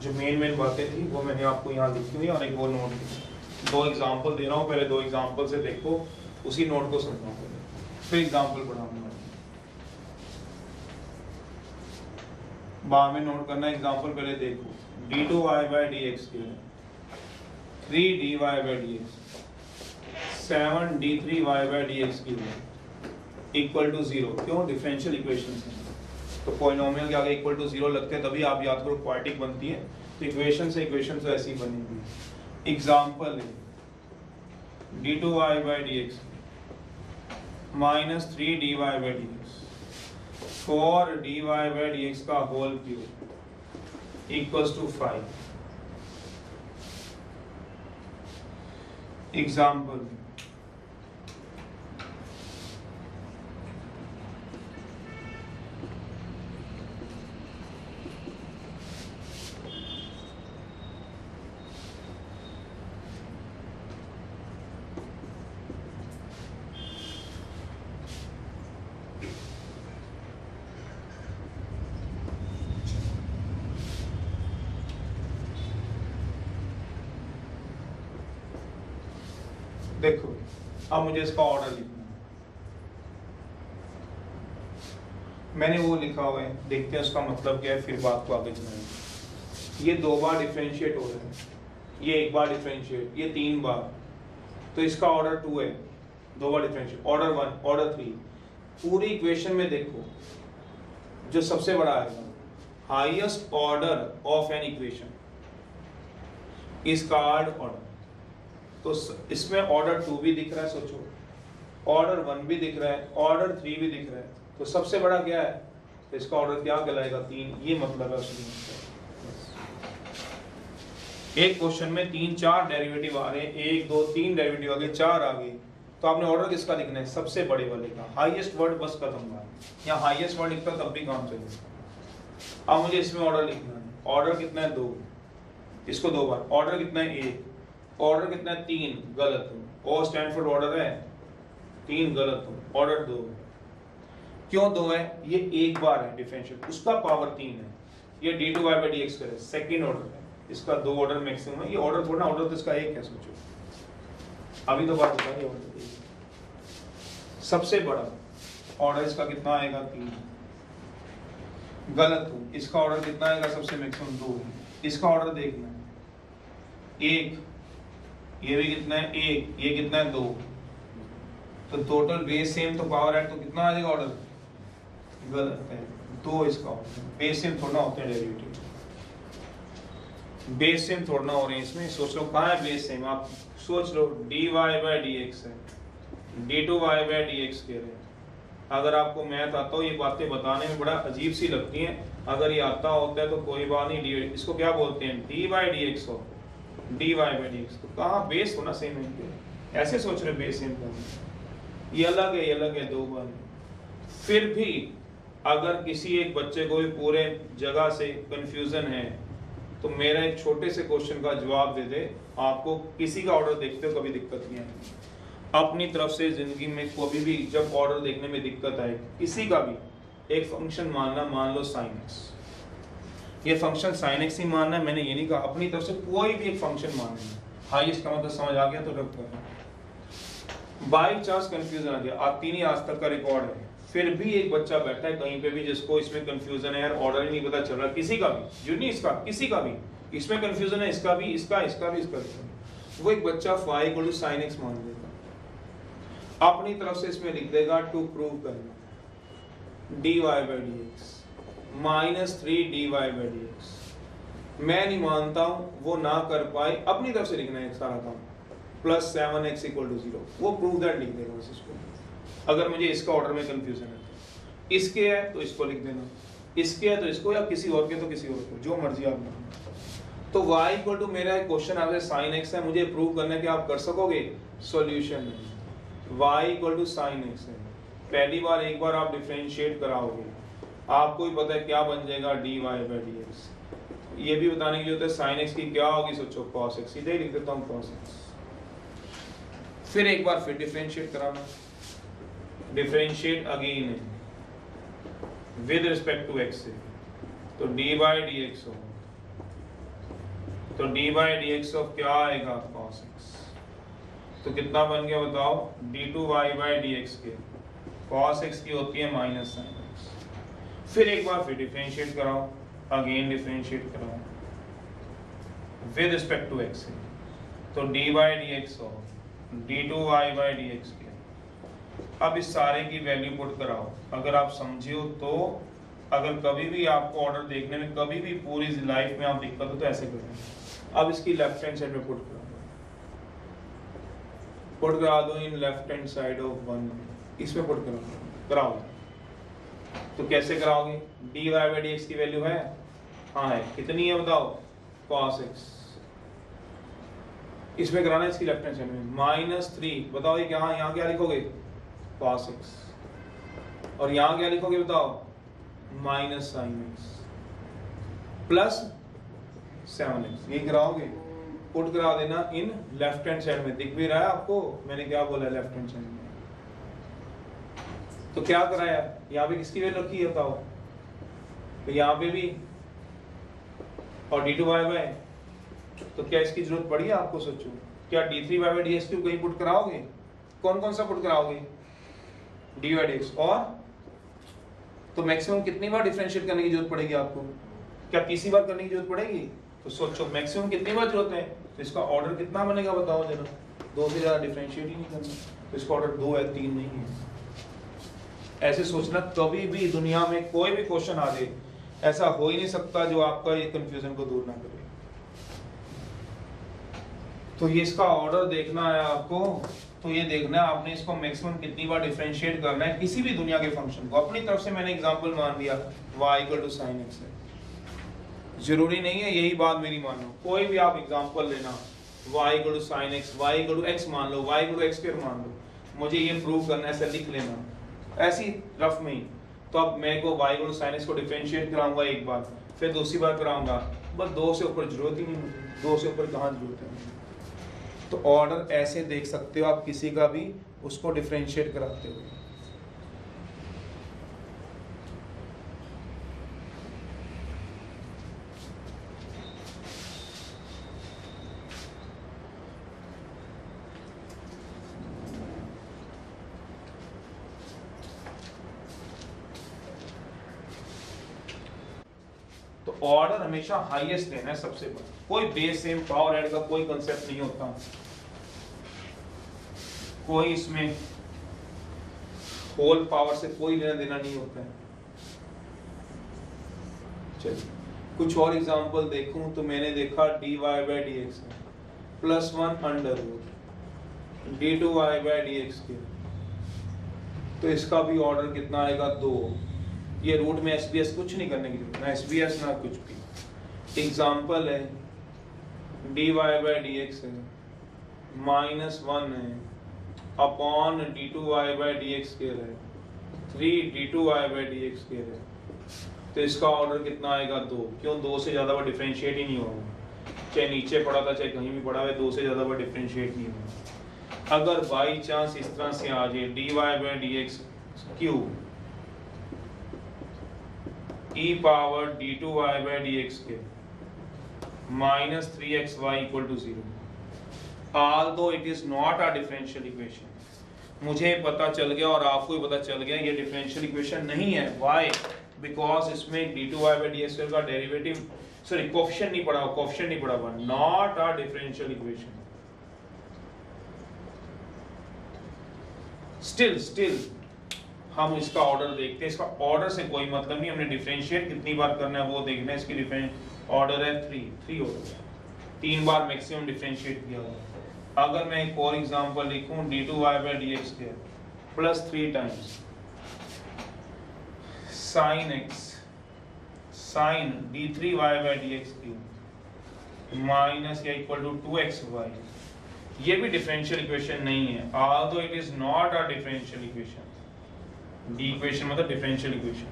जो मेन बातें थी वो मैंने आपको यहाँ लिखी हुई और एक वो नोट लिखी। दो एग्जाम्पल दे रहा हूँ, पहले दो एग्जाम्पल से देखो, उसी नोट को समझाओ, फिर एग्जाम्पल पढ़ाऊंगा। बाद में नोट करना, एग्जाम्पल पहले देखो। d2y by dx के 3dy by dx 7d3y by dx की इक्वल टू 0। क्यों? डिफरेंशियल इक्वेशन है। तो पॉलिनोमियल के आगे इक्वल टू 0 लगते हैं तभी आप याद करो क्वाड्रेटिक बनती है। तो इक्वेशन से ऐसी बनेगी। एग्जांपल है d2y/dx minus 3dy/dx for dy/dx का whole cube equals to 5। Example देखो, अब मुझे इसका ऑर्डर लिखना है। मैंने वो लिखा हुआ है, देखते हैं उसका मतलब क्या है, फिर बात को आगे चलाएंगे। ये 2 बार डिफरेंशिएट हो रहा है, ये 1 बार डिफरेंशिएट, ये 3 बार, तो इसका ऑर्डर 2 है। 2 बार डिफरेंशिएट, ऑर्डर 1, ऑर्डर 3। पूरी इक्वेशन में देखो जो सबसे बड़ा आएगा, highest order of an equation is called order. तो इसमें ऑर्डर 2 भी दिख रहा है, सोचो, ऑर्डर 1 भी दिख रहा है, ऑर्डर 3 भी दिख रहा है, तो सबसे बड़ा क्या है, तो इसका ऑर्डर क्या कहलाएगा, 3। ये मतलब है उसमें। एक क्वेश्चन में 3-4 डेरिवेटिव आ रहे हैं, 1 2 3 डेरिवेटिव आ गए, 4 आ गए, तो आपने ऑर्डर किसका लिखना है, सबसे बड़े वाले का, हाईएस्ट वर्ड बस खत्म हुआ। यहाँ हाईएस्ट वर्ड लिखता तब भी काम चलेगा। अब मुझे इसमें ऑर्डर लिखना है, ऑर्डर कितना है 2, इसको 2 बार, ऑर्डर कितना है 1, ऑर्डर कितना है 3, गलत हो, ओ स्टैंड ऑर्डर है 3, गलत हो, ऑर्डर 2। क्यों 2 है, ये 1 बार है डिफरेंशियल, उसका पावर 3 है, ये d2y/dx का है, सेकंड ऑर्डर है, इसका 2 ऑर्डर मैक्सिमम है। ये ऑर्डर थोड़ा, ऑर्डर तो इसका 1 है, सोचो, अभी तो बात बता रही है। सबसे बड़ा ऑर्डर इसका कितना आएगा, 3, गलत हो, इसका ऑर्डर कितना आएगा, सबसे मैक्सिमम 2 है। इसका ऑर्डर देखना है 1, ये भी कितना है 1, ये कितना है 2, तो टोटल बेस सेम, तो पावर ऐड, तो कितना आ जाएगा ऑर्डर, गलत है 2। इसका बेस सेम थोड़ा होते हैं डेरिवेटिव, बेस सेम थोड़ा हो रहे हैं इसमें। सोच लो कहाँ है बेस सेम, आप सोच लो dy/dx है, d2y/dx कह रहे हैं। अगर आपको मैथ आता हो, ये बातें बताने में बड़ा अजीब सी लगती हैं, अगर ये आता होता है तो कोई बात नहीं, इसको क्या बोलते हैं, d/dx हो, dy/dx, तो कहाँ बेस होना सेम है, ऐसे सोच रहे बेस सेम करना, ये अलग है, ये अलग है, 2 बार है। फिर भी अगर किसी एक बच्चे को भी पूरे जगह से कंफ्यूजन है, तो मेरा एक छोटे से क्वेश्चन का जवाब दे दे, आपको किसी का ऑर्डर देखते हो कभी दिक्कत नहीं आएगी। अपनी तरफ से जिंदगी में कभी भी जब ऑर्डर देखने में दिक्कत आए, किसी का भी, एक फंक्शन मानना, मान लो sin x, ये फंक्शन sin x ही मानना है, मैंने ये नहीं कहा, अपनी तरफ से कोई भी एक फंक्शन मानना है, हाईएस्ट का मतलब समझ आ गया, तो रख कर बाई चांस कंफ्यूजन आ गया, आती नहीं, आज तक का रिकॉर्ड है, फिर भी एक बच्चा बैठा है कहीं पे भी जिसको इसमें कंफ्यूजन है, यार ऑर्डर ही नहीं पता चल रहा, किसी का भी, जो नहीं इसका, किसी का भी इसमें कंफ्यूजन है, इसका भी, इसका भी, इसका भी, वो एक बच्चा phi = sin x मान लेगा, अपनी तरफ से इसमें लिख देगा टू प्रूव करना dy/dx माइनस 3dy/dx। मैं नहीं मानता हूं, वो ना कर पाए, अपनी तरफ से लिखना है सारा काम, प्लस 7x = 0, वो प्रूव दैट लिख देगा बस इसको। अगर मुझे इसका ऑर्डर में कंफ्यूजन है, इसके है तो इसको लिख देना, इसके है तो इसको, या किसी और के तो किसी और को, जो मर्जी आप लिखना। तो y = मेरा एक क्वेश्चन आपसे sin x है, मुझे प्रूव करना है कि आप कर सकोगे, सॉल्यूशन है y = sin x है। पहली बार एक बार आप डिफरेंशिएट कराओगे, आपको ही पता है क्या बन जाएगा, dy/dx। ये भी बताने की जरूरत है sin x की क्या होगी, सोचो cos x, सीधे ही लिख देता हूँ cos x। फिर एक बार फिर डिफरेंशिएट कराना, differentiate again with respect to x से, तो d/dx होगा, तो d/dx ऑफ क्या आएगा, cos x। तो कितना बन गया बताओ, d2y/dx के cos x की होती है माइनस sin x। फिर एक बार फिर डिफरेंशिएट कराओ, अगेन डिफरेंशिएट कराओ विद रिस्पेक्ट टू x से, तो d/dx ऑफ d2y/dx के। अब इस सारे की वैल्यू पुट कराओ, अगर आप समझे हो तो अगर कभी भी आपको ऑर्डर देखने में कभी भी पूरी लाइफ में आप दिक्कत हो तो ऐसे करें। अब इसकी लेफ्ट हैंड साइड में पुट करा दो in left hand side of 1, इसमें पुट कराओ। तो कैसे कराओगे? dy by dx की वैल्यू है, हाँ है, कितनी है बताओ? cos x। इसमें कराना है इसकी लेफ्ट हैंड साइड में -3, बताओ ये क्या, यहाँ क्या लिखोगे? cos x। और यहाँ क्या लिखोगे बताओ? -sin x plus 7x। ये कराओगे, पुट करा देना इन लेफ्ट हैंड साइड में। दिख भी रहा है आपको मैंने क्या बोला लेफ्ट हैंड साइड में? तो क्या कराया? यहाँ पे किसकी वैल्यू रखी है बताओ? तो यहाँ पे भी और d2y तो क्या इसकी जरूरत पड़ी है आपको? सोचो, क्या d3y by dx कहीं पुट कराओगे? कौन कौन सा पुट कराओगे? dy dx। और तो मैक्सिमम कितनी बार डिफरेंशिएट करने की जरूरत पड़ेगी आपको? क्या तीसरी बार करने की जरूरत पड़ेगी? तो सोचो मैक्सिमम कितनी बार जरूरत है, तो इसका ऑर्डर कितना बनेगा बताओ जरा? 2 से ज्यादा डिफरेंशिएट ही नहीं करना, तो इसका ऑर्डर 2 है, 3 नहीं है। ऐसे सोचना, कभी भी दुनिया में कोई भी क्वेश्चन आ जाए, ऐसा हो ही नहीं सकता जो आपका ये कंफ्यूजन को दूर ना करे। तो ये इसका ऑर्डर देखना है आपको, तो ये देखना है आपने इसको मैक्सिमम कितनी बार डिफरेंशिएट करना है किसी भी दुनिया के फंक्शन को। अपनी तरफ से मैंने एग्जांपल मान लिया y = sin x है, जरूरी नहीं है यही बात मेरी मानो, कोई भी आप एग्जांपल लेना, y = sin x, y = x मान लो, y = x² मान लो, मुझे ये प्रूव करना है, ऐसे लिख लेना ऐसी रफ में ही। तो अब मैं को y = sin x को डिफरेंशिएट कराऊंगा एक बार, फिर दूसरी बार कराऊंगा, बस 2 से ऊपर जरूरत ही नहीं मुझे, 2 से ऊपर कहाँ जरूरत है। तो ऑर्डर ऐसे देख सकते हो आप किसी का भी, उसको डिफरेंशिएट कराते हुए। तो ऑर्डर हमेशा हाईएस्ट लेना है सबसे बड़ा, कोई बेस सेम पावर ऐड का कोई कंसेप्ट नहीं होता, कोई इसमें होल पावर से कोई लेना देना नहीं होता है। चलिए कुछ और एग्जांपल देखूं तो मैंने देखा dy by dx +1 √ d2y by dx के, तो इसका भी ऑर्डर कितना आएगा? 2। ये रूट में SBS कुछ नहीं करने की जरूरत, ना SBS ना कुछ भी। एग्जांपल है dy by dx है -1 है upon d2y by dx square है 3 d2y by dx स्क्वायर है, तो इसका ऑर्डर कितना आएगा? 2। क्यों? 2 से ज्यादा बार डिफरेंशिएट ही नहीं होगा, चाहे नीचे पड़ा था चाहे कहीं भी पड़ा है, 2 से ज्यादा बार डिफरेंशिएट नहीं होगा। अगर बाई चांस इस तरह से आ जाए dy by dx cube e power d2y by dx के -3xy = 0, although it is not a differential equation। मुझे पता चल गया और आपको भी पता चल गया ये डिफरेंशियल इक्वेशन नहीं है। why? बिकॉज इसमें d2y by dx का डेरिवेटिव सॉरी कोफिशिएंट नहीं पढ़ा, कोफिशिएंट नहीं पढ़ा हुआ, not a differential equation. Still हम इसका ऑर्डर देखते हैं, इसका ऑर्डर से कोई मतलब नहीं, हमने डिफरेंशिएट कितनी बार करना है वो देखना है। इसकी डिफरेंस ऑर्डर है 3 हो गया, 3 बार मैक्सिमम डिफरेंशिएट किया हुआ। अगर मैं एक और एग्जांपल लिखूं d2y by dx के +3 times sin x sin d3y by dx cube minus या इक्वल टू 2xy, ये भी डिफरेंशियल इक्वेशन नहीं है, although it is not a differential equation। D equation मतलब डिफरेंशियल इक्वेशन,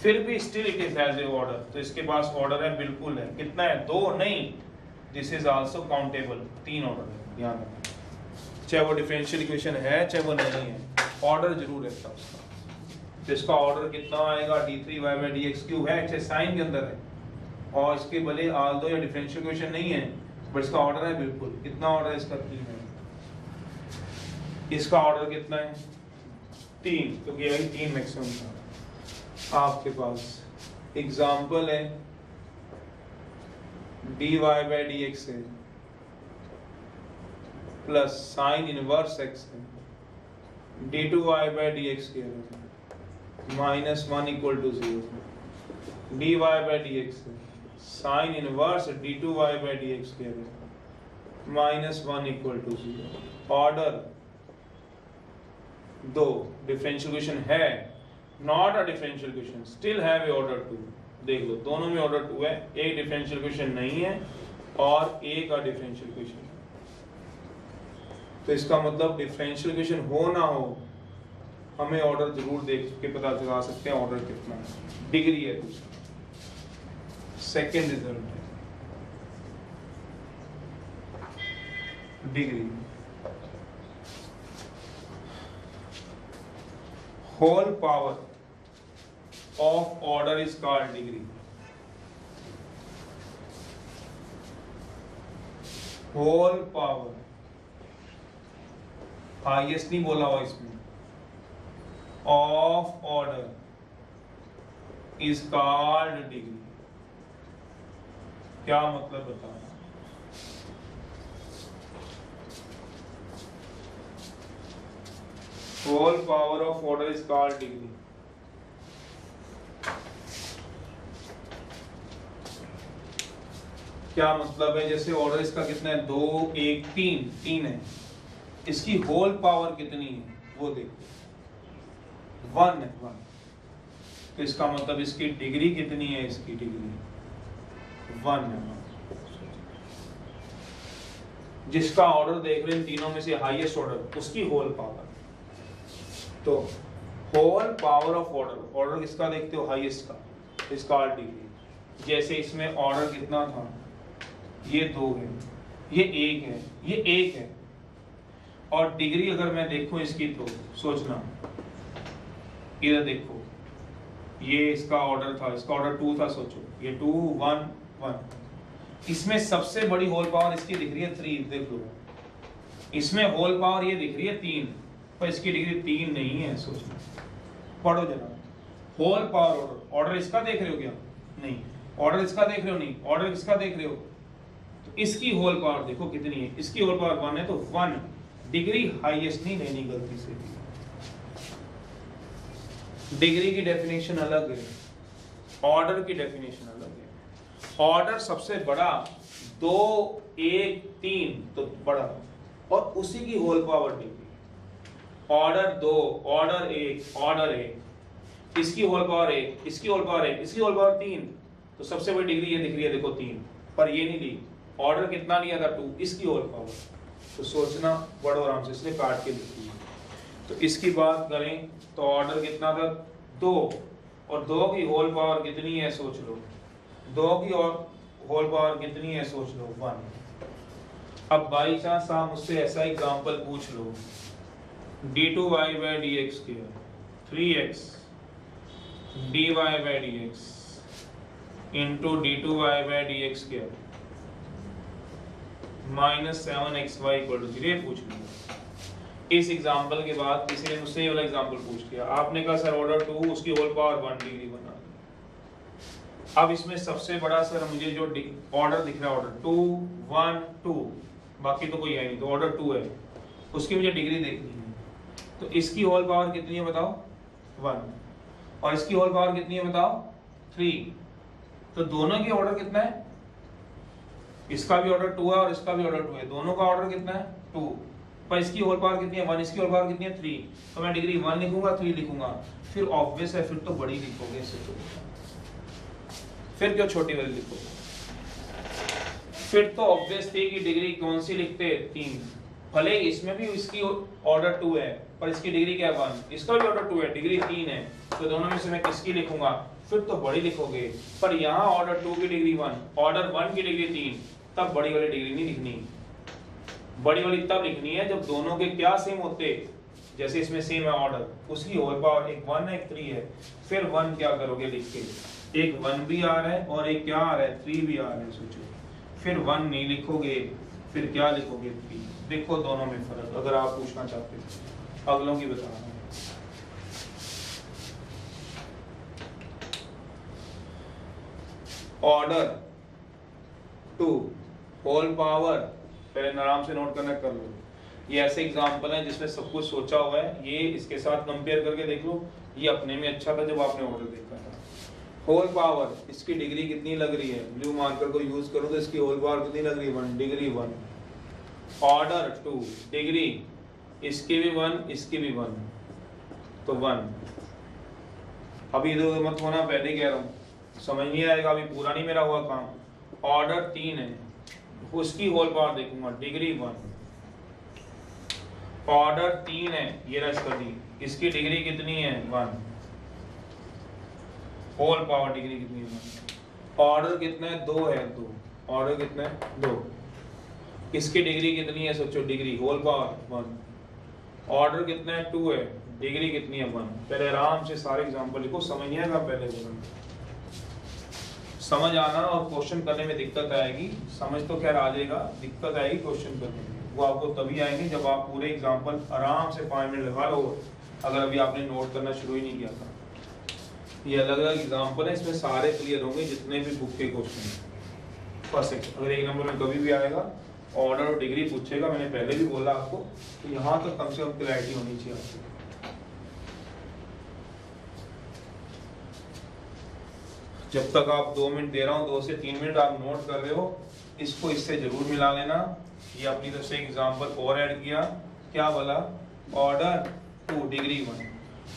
फिर भी still it is has a order. तो इसके पास ऑर्डर है, बिल्कुल है। कितना है? 2 नहीं, this is also countable, 3 order है, ध्यान रखना। चाहे वो डिफरेंशियल इक्वेशन है चाहे वो नहीं है, ऑर्डर जरूर है उसका। तो इसका ऑर्डर कितना आएगा? d3y by dx क्यूब है, एक्स साइन के अंदर है, और इसके भले आल्दो या डिफरेंशियल इक्वेशन नहीं है बट इसका ऑर्डर है बिल्कुल। कितना ऑर्डर है इसका? 3 है। इसका ऑर्डर कितना है? 3, क्योंकि यही 3 मैक्सिमम था आपके पास। एग्जाम्पल है dy by dx है प्लस साइन इनवर्स x है d2y by dx के है -1 equal to 0, dy by D X sine inverse d2y by D X के -1 equal to 0। Order 2 differential equation है, not a differential equation, still have a order 2। देख लो दोनों में order 2 है, एक डिफरेंशियल इक्वेशन नहीं है और एक का डिफरेंशियल इक्वेशन है। तो इसका मतलब डिफरेंशियल इक्वेशन हो ना हो हमें ऑर्डर जरूर देख के पता लगा सकते हैं ऑर्डर कितना है, डिग्री है दूसरा। सेकेंड रिजल्ट है degree. Whole power of order is called degree. Whole power, highest नहीं बोला हुआ इसमें, of order is called degree. क्या मतलब बताना? Whole power of order is called degree. क्या मतलब है? जैसे ऑर्डर इसका कितना है, 2 1 3 है, इसकी होल पावर कितनी है वो देखो, 1 है 1। तो इसका मतलब इसकी डिग्री कितनी है? इसकी डिग्री 1 है 1। जिसका ऑर्डर देख रहे हैं तीनों में से हाईएस्ट ऑर्डर, उसकी होल पावर। तो whole power of order, order किसका देखते हो? हाईएस्ट का, इसका डिग्री। जैसे इसमें ऑर्डर कितना था, ये 2 है, ये 1 है, ये 1 है, और डिग्री अगर मैं देखूं इसकी तो सोचना, इधर देखो, ये इसका ऑर्डर था, इसका ऑर्डर 2 था, सोचो ये 2 1 1। इसमें सबसे बड़ी होल पावर इसकी दिख रही है 3, देख लो। इसमें होल पावर ये दिख रही है 3, पर इसकी डिग्री 3 नहीं है। सोचो, पढ़ो जरा। होल पावर ऑर्डर, ऑर्डर इसका देख रहे हो क्या? नहीं। ऑर्डर इसका देख रहे हो? नहीं। ऑर्डर किसका देख रहे हो? तो इसकी होल पावर देखो कितनी है, इसकी होल पावर 1 है, तो 1 डिग्री हाईएस्ट नहीं लेनी गलती से। डिग्री की डेफिनेशन अलग है, ऑर्डर की डेफिनेशन अलग है। ऑर्डर सबसे बड़ा 2 1 3 तो बड़ा, और उसी की whole power degree. Order 2, order 1, order 1, इसकी होल पावर 1, इसकी होल पावर 1, इसकी होल पावर 3, तो सबसे बड़ी डिग्री ये दिख रही है देखो 3, पर ये नहीं ली। ऑर्डर कितना लिया था? 2, इसकी होल पावर। तो सोचना बड़ो आराम से, इसलिए काट के लिखी है। तो इसकी बात करें तो ऑर्डर कितना था? 2, और 2 की होल पावर कितनी है सोच लो, 2 की और होल पावर कितनी है सोच लो, 1। अब बाई चांस आप मुझसे ऐसा एग्जांपल पूछ लो, d2y by D X square 3x dy by D X into d2y by D X square -7xy equal to 0 पूछ लिया। इस एग्जांपल के बाद किसी ने मुझसे ये वाला एग्जांपल पूछ लिया, आपने कहा सर ऑर्डर 2 उसकी होल पावर 1 डिग्री बना दी। अब इसमें सबसे बड़ा सर मुझे जो ऑर्डर दिख रहा है, ऑर्डर 2 1 2, बाकी तो कोई है नहीं, तो ऑर्डर 2 है, उसकी मुझे डिग्री देखनी है। तो इसकी होल पावर कितनी है बताओ? 1, और इसकी होल पावर कितनी है बताओ? 3। तो दोनों की ऑर्डर कितना है? इसका भी ऑर्डर 2 है और इसका भी ऑर्डर 2 है, दोनों का ऑर्डर कितना है? 2, पर इसकी होल पावर कितनी है? 1, इसकी होल पावर कितनी है? 3। तो मैं डिग्री 1 लिखूंगा, 3 लिखूंगा, फिर ऑब्वियस है फिर तो बड़ी लिखोगे इससे, तो फिर क्यों छोटी वाली लिखोगे? फिर तो ऑब्वियस थी कि डिग्री कौन सी लिखते? 3। भले इसमें भी इसकी ऑर्डर 2 है, पर इसकी डिग्री क्या है? 1। इसका भी ऑर्डर 2 है, डिग्री 3 है, तो दोनों में से मैं किसकी लिखूंगा? फिर तो बड़ी लिखोगे। पर यहाँ ऑर्डर 2 की डिग्री 1, ऑर्डर 1 की डिग्री 3, तब बड़ी वाली डिग्री नहीं लिखनी। बड़ी वाली तब लिखनी है जब दोनों के क्या सेम होते, जैसे इसमें सेम है ऑर्डर, उसकी होल पावर एक 1 है एक 3 है, फिर 1 क्या करोगे लिख के, एक 1 भी आ रहा है और एक क्या आ रहा है? 3 भी आ रहा है। सोचो, फिर 1 नहीं लिखोगे, फिर क्या लिखोगे? 3। देखो दोनों में फर्क, अगर आप पूछना चाहते हो, अगलों की बता रहा हूं। ऑर्डर 2 होल पावर, पहले आराम से नोट करना कर लो, ये ऐसे एग्जांपल हैं जिसमें सब कुछ सोचा हुआ है। ये इसके साथ कंपेयर करके देख लो, ये अपने में अच्छा था जब आपने ऑर्डर देखा था। होल पावर, इसकी डिग्री कितनी लग रही है, ब्लू मार्कर को यूज करो तो इसकी होल पावर कितनी लग रही है, 1 डिग्री 1। ऑर्डर 2 डिग्री, इसकी भी 1 इसकी भी 1 तो 1। अभी इधर उधर मत होना, पहले कह रहा हूँ, समझ नहीं आएगा, अभी पूरा नहीं मेरा हुआ काम। ऑर्डर 3 है, उसकी होल पावर देखूंगा डिग्री 1। ऑर्डर 3 है, ये रश कर दी, इसकी डिग्री कितनी है 1, होल पावर डिग्री कितनी है 1। ऑर्डर कितना है 2 है, 2 ऑर्डर कितना है 2, इसकी डिग्री कितनी है सोचो, डिग्री होल पावर 1। ऑर्डर कितना है 2 है, डिग्री कितनी है 1। पहले आराम से सारे एग्जांपल लिखो, समझ नहीं आएगा पहले समझ आना, और क्वेश्चन करने में दिक्कत आएगी, समझ तो खैर आ जाएगा, दिक्कत आएगी क्वेश्चन करने में, वो आपको तभी आएंगे जब आप पूरे एग्जांपल आराम से 5 मिनट लगा लो, अगर अभी आपने नोट करना शुरू ही नहीं किया था। ये अलग अलग एग्जांपल है, इसमें सारे क्लियर होंगे जितने भी बुक के क्वेश्चन हैं। फर्स्ट अगर 1 नंबर में कभी भी आएगा ऑर्डर और डिग्री पूछेगा, मैंने पहले भी बोला आपको, तो यहाँ तक कम से कम क्लैरिटी होनी चाहिए आपको। जब तक आप 2 मिनट दे रहा हूँ, 2 से 3 मिनट आप नोट कर रहे हो, इसको इससे जरूर मिला लेना। ये अपनी तरफ से एग्जांपल और ऐड किया, क्या बोला, ऑर्डर 2 डिग्री 1।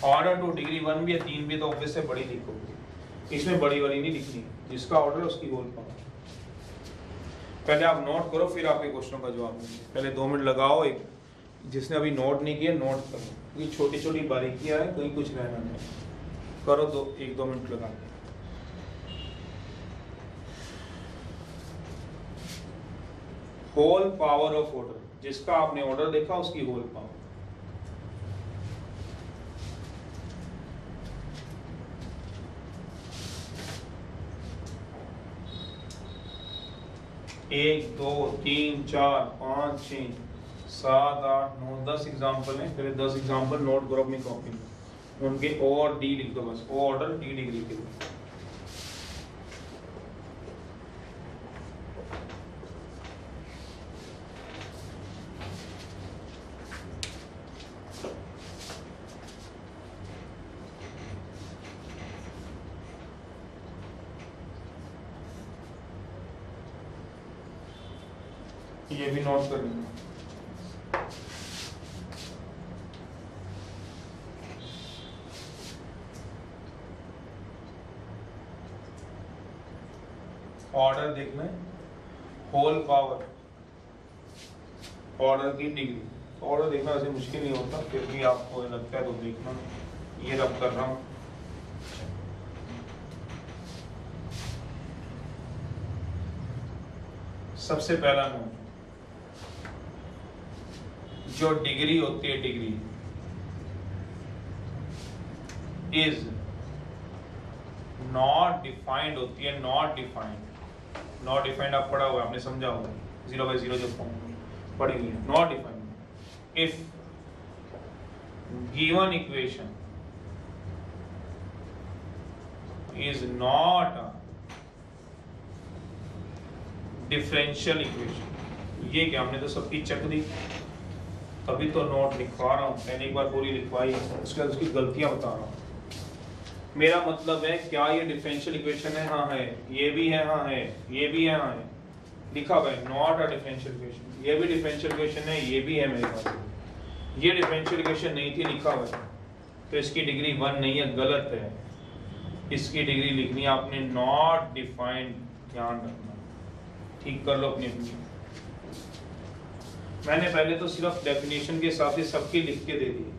ऑर्डर 2 डिग्री 1 भी है, 3 भी, तो ऑब्वियस से बड़ी लिखोगे, इसमें बड़ी वाली नहीं लिखनी, जिसका ऑर्डर है उसकी होल पावर। पहले आप नोट करो, फिर आपके क्वेश्चनों का जवाब देंगे। पहले 2 मिनट लगाओ, एक जिसने अभी नोट नहीं किया नोट करो, ये छोटी छोटी बारीकियां हैं, कहीं कुछ रहना नहीं, करो 1-2 मिनट लगा के। होल पावर ऑफ ऑर्डर, जिसका आपने ऑर्डर देखा उसकी होल पावर। एक 2 3 4 5 6 7 8 9 10 एग्जाम्पल है। पहले 10 एग्जाम्पल नोट करो अपनी कॉपी में, उनके ओ और डी लिख दो बस, ओ ऑर्डर डी डिग्री के लिए। ये भी नोट कर लेना। ऑर्डर देखना है, होल पावर, ऑर्डर की डिग्री। ऑर्डर देखना ऐसे मुश्किल नहीं होता, फिर भी आपको लगता है तो देखना। ये रब कर रहा हूं, सबसे पहला नोट, जो डिग्री होती है, डिग्री इज नॉट डिफाइंड होती है, नॉट डिफाइंड। नॉट डिफाइंड आप पढ़ा हुआ है, आपने समझा होगा, 0/0 जो फॉर्म पढ़ी हुई है। Not defined if given equation is not a differential equation. ये क्या, हमने तो सबकी चक दी, तभी तो नोट लिखवा रहा हूँ, मैंने एक बार पूरी लिखवाई, उसके बाद उसकी गलतियां बता रहा हूँ। मेरा मतलब है क्या ये डिफरेंशियल इक्वेशन है, हाँ है, ये भी है, हाँ है, ये भी है, हाँ है, लिखा हुआ है नॉट अ डिफरेंशियल इक्वेशन। ये भी डिफरेंशियल इक्वेशन है, ये भी है मेरे पास। ये डिफरेंशियल इक्वेशन नहीं थी, लिखा हुआ है, तो इसकी डिग्री 1 नहीं है, गलत है। इसकी डिग्री लिखनी है आपने नॉट डिफाइंड, ध्यान रखना, ठीक कर लो अपनी अपनी। मैंने पहले तो सिर्फ डेफिनेशन के हिसाब से सबकी लिख के दे दी,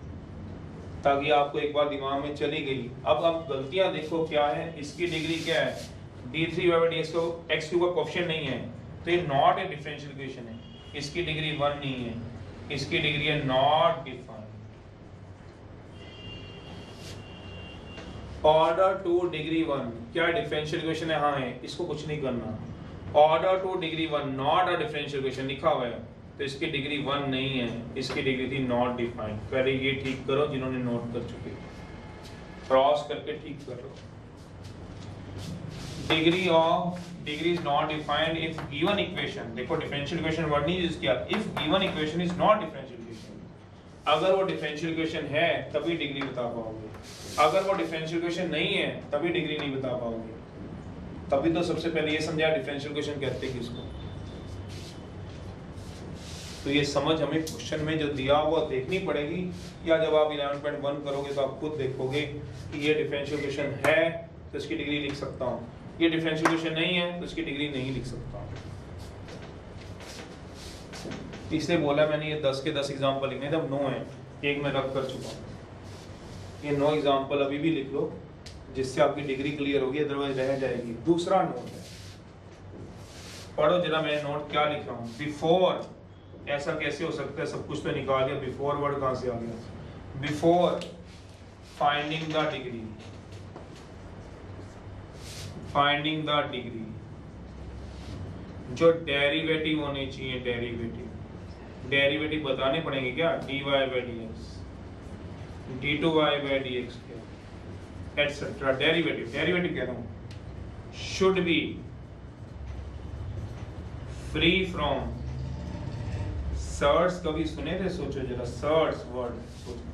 ताकि आपको एक बार दिमाग में चली गई। अब आप गलतियां देखो क्या है, इसकी डिग्री क्या है, d3/ds को x³ का कोएफिशिएंट नहीं है, तो ये नॉट ए डिफरेंशियल इक्वेशन है। इसकी डिग्री 1 नहीं है, इसकी डिग्री है नॉट डिफाइंड। ऑर्डर 2 डिग्री 1 क्या डिफरेंशियल इक्वेशन है, हाँ है, इसको कुछ नहीं करना। Order 2 degree 1 not a differential equation लिखा हुआ है, तो इसकी डिग्री 1 नहीं है, इसकी डिग्री थी नॉट डिफाइंड। पहले ये ठीक करो जिन्होंने नोट कर चुके, क्रॉस करके ठीक करो। Degree of degree is not defined if given equation, देखो डिफरेंशियल इक्वेशन वर्ड नहीं यूज किया, if given equation is not differential equation. अगर वो डिफरेंशियल इक्वेशन है तभी डिग्री बता पाओगे, अगर वो डिफरेंशियल इक्वेशन नहीं है तभी डिग्री नहीं बता पाओगे। तभी तो सबसे पहले ये समझा डिफरेंशियल इक्वेशन कहते हैं किसको। तो ये समझ हमें क्वेश्चन में जो दिया हुआ देखनी पड़ेगी, या जब आप 11.1 करोगे तो आप खुद देखोगे कि ये डिफरेंशियल इक्वेशन है तो इसकी डिग्री लिख सकता हूँ, ये डिफरेंशियल इक्वेशन नहीं है तो इसकी डिग्री नहीं लिख सकता हूँ। इसलिए बोला मैंने ये 10 के 10 एग्जाम्पल लिखने थे, अब 9 है, एक मैं रब कर चुका हूँ। ये 9 एग्जाम्पल अभी भी लिख लो जिससे आपकी डिग्री क्लियर होगी, अदरवाइज रह जाएगी। दूसरा नोट है, पढ़ो जरा मैं नोट क्या लिख रहा हूँ। बिफोर, ऐसा कैसे हो सकता है, सब कुछ तो निकाल दिया, बिफोर वर्ड कहाँ से आ गया। Before finding the degree, finding the degree, जो डेरिवेटिव होने चाहिए, डेरिवेटिव बताने पड़ेंगे क्या, dy by dx, d2y by dx etcetera. Derivative कह रहा हूं, should be free from surds. कभी सुने थे, सोचो जरा, सर्ट्स वर्ड सोचो।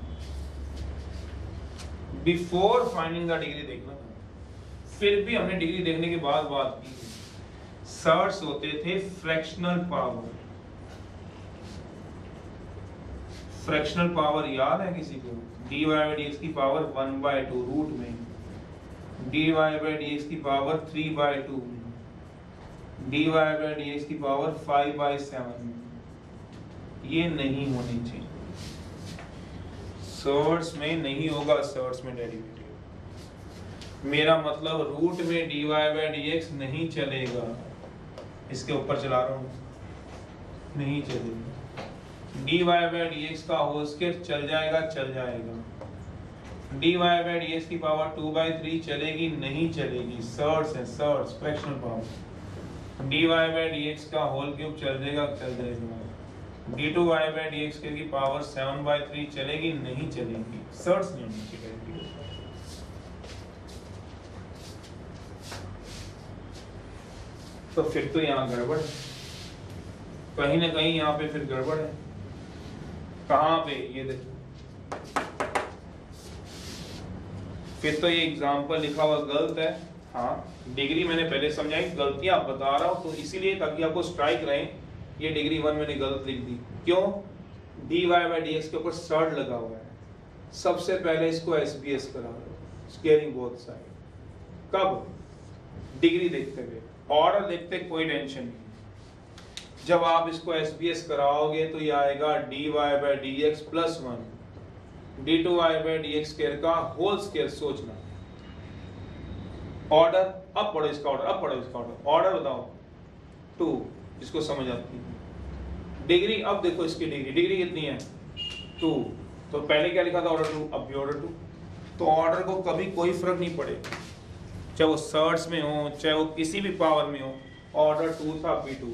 बिफोर फाइंडिंग द डिग्री देखना, फिर भी हमने डिग्री देखने के बाद बात की। सर्ट्स होते थे फ्रैक्शनल पावर। फ्रैक्शनल पावर याद है किसी को, dy by dx की पावर 1/2 रूट में, dy by dx की पावर 3/2 में, dy by dx की पावर 5/7 में। ये नहीं होनी चाहिए, सर्ट्स में नहीं होगा, सर्ट्स में डेरिवेटिव। मेरा मतलब रूट में dy by dx नहीं चलेगा, इसके ऊपर चला रहा हूँ, नहीं चलेगा। dy by dx का होल स्क्वायर चल जाएगा, dy by dx की पावर 2/3 चलेगी, नहीं चलेगी, सर्ट्स है, surds fractional power. dy by dx का होल क्यूब चल जाएगा, d2y by dx की पावर 7/3 चलेगी, नहीं चलेगी, सर्ट्स नहीं होनी चाहिए। तो फिर तो यहाँ गड़बड़ है, कहीं ना कहीं यहाँ पे फिर गड़बड़ है। कहाँ पे, ये देखो, फिर तो ये एग्जाम्पल लिखा हुआ गलत है। हाँ, डिग्री मैंने पहले समझाई, गलतियां बता रहा हूँ तो इसीलिए ताकि आपको स्ट्राइक रहे। ये डिग्री 1 मैंने गलत लिख दी, क्यों, dy by dx के ऊपर सर्ट लगा हुआ है। सबसे पहले इसको SBS करा दो, स्केयरिंग बोथ साइड। कब, डिग्री देखते हुए, ऑर्डर देखते कोई टेंशन नहीं। जब आप इसको SBS कराओगे तो ये आएगा dy by dx plus 1 d2y by dx square का होल स्क्वायर। सोचना, ऑर्डर, अब पढ़ो इसका ऑर्डर, ऑर्डर बताओ 2, जिसको समझ आती है। डिग्री, अब देखो इसकी डिग्री कितनी है, 2। तो पहले क्या लिखा था, ऑर्डर 2, अब भी ऑर्डर 2। तो ऑर्डर को कभी कोई फर्क नहीं पड़े, चाहे वो सर्ट्स में हो, चाहे वो किसी भी पावर में हो, ऑर्डर 2 था, अब भी 2।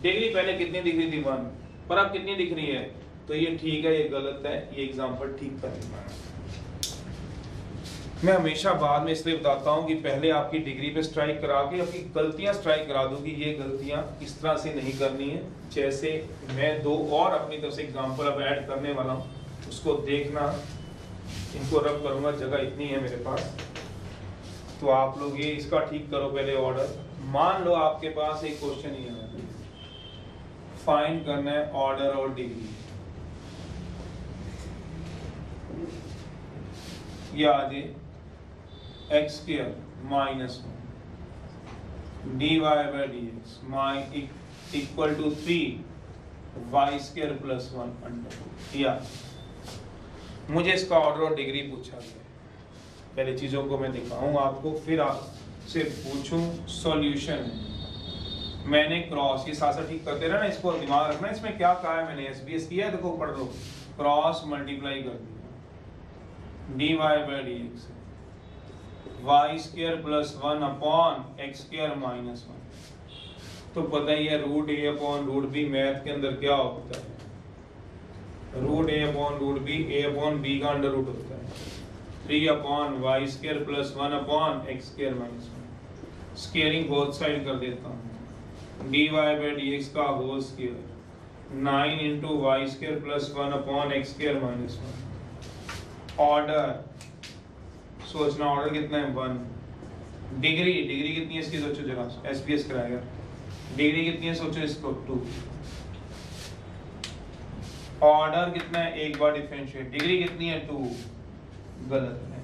डिग्री पहले कितनी दिख रही थी, 1, पर अब कितनी दिख रही है। तो ये ठीक है, ये गलत है, ये एग्जाम्पल ठीक कर लेना। मैं हमेशा बाद में इसलिए बताता हूँ कि पहले आपकी डिग्री पे स्ट्राइक करा के आपकी गलतियां स्ट्राइक करा दूंगी। ये गलतियां इस तरह से नहीं करनी है। जैसे मैं 2 और अपनी तरफ से एग्जाम्पल अब ऐड करने वाला हूँ, उसको देखना, इनको रब करूंगा, जगह इतनी है मेरे पास। तो आप लोग ये इसका ठीक करो पहले ऑर्डर। मान लो आपके पास एक क्वेश्चन ही है, फाइंड करना है ऑर्डर और डिग्री। ये आ जाए x square minus 1 dy by dx equal to 3 y square plus 1 under. या मुझे इसका ऑर्डर और डिग्री पूछा गया, पहले चीजों को मैं दिखाऊंगा आपको, फिर आपसे पूछूं सॉल्यूशन। मैंने क्रॉस, ये साथ साथ ठीक करते रहना, इसको दिमाग रखना। इसमें क्या कहा है मैंने, SBS किया है, देखो पढ़ लो। क्रॉस मल्टीप्लाई कर दिया dy by dx y square plus 1 upon x square minus 1। तो पता ही है root a upon root b math के अंदर क्या होता है, root a upon root b, a upon b का अंडर रूट होता है। 3 upon y square plus 1 upon x square minus 1। Squaring both side कर देता हूँ, dy by dx का होल स्क्वायर 9 into Y square plus 1 upon x square minus 1। Order सोचना, order कितना है 1। डिग्री कितनी है इसकी सोचो जरा, एसपीएस कराएगा। डिग्री कितनी है सोचो इसको 2। ऑर्डर कितना है, एक बार डिफरेंशिएट। डिग्री कितनी है 2, गलत है।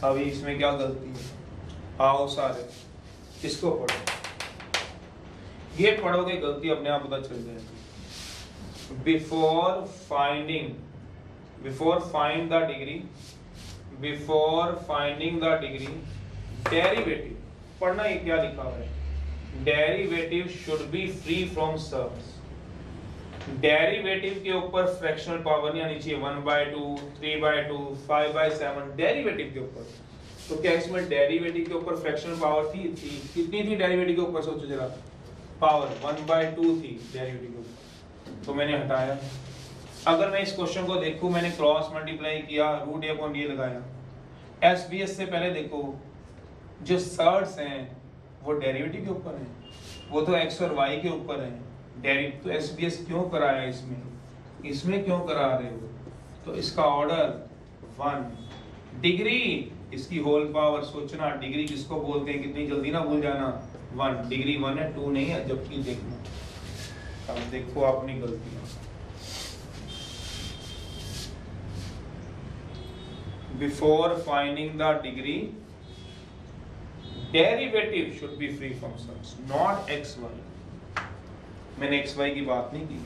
अभी इसमें क्या गलती है, आओ सारे इसको पढ़ो, ये पढ़ोगे गलती अपने आप पता चल जाएगी। Before find the degree derivative, पढ़ना ये क्या लिखा हुआ है, derivative should be free from serves. Derivative के ऊपर फ्रैक्शनल पावर नहीं आनी चाहिए, 1/2, 3/2, 5/7 डेरिवेटिव के ऊपर। तो क्या इसमें डेरिवेटिव के ऊपर फ्रैक्शनल पावर थी? कितनी थी डेरिवेटिव के ऊपर सोचो जरा, पावर 1/2 थी डेरिवेटिव के ऊपर, तो मैंने हटाया। अगर मैं इस क्वेश्चन को देखूं, मैंने क्रॉस मल्टीप्लाई किया, रूट a अपॉन d लगाया। एसबीएस से पहले देखो, जो सर्ड्स हैं वो डेरिवेटिव के ऊपर हैं, वो तो x और y के ऊपर हैं। तो एसबीएस क्यों कराया इसमें क्यों करा रहे हो? तो इसका ऑर्डर 1, डिग्री इसकी होल पावर, सोचना डिग्री किसको बोलते हैं, कितनी जल्दी ना भूल जाना, 1 डिग्री 1 है, 2 नहीं है, जबकि देखना। अब देखो अपनी गलतियां। Before finding the degree derivative should be free from surds, not X Y. मैंने एक्स वाई की बात नहीं की।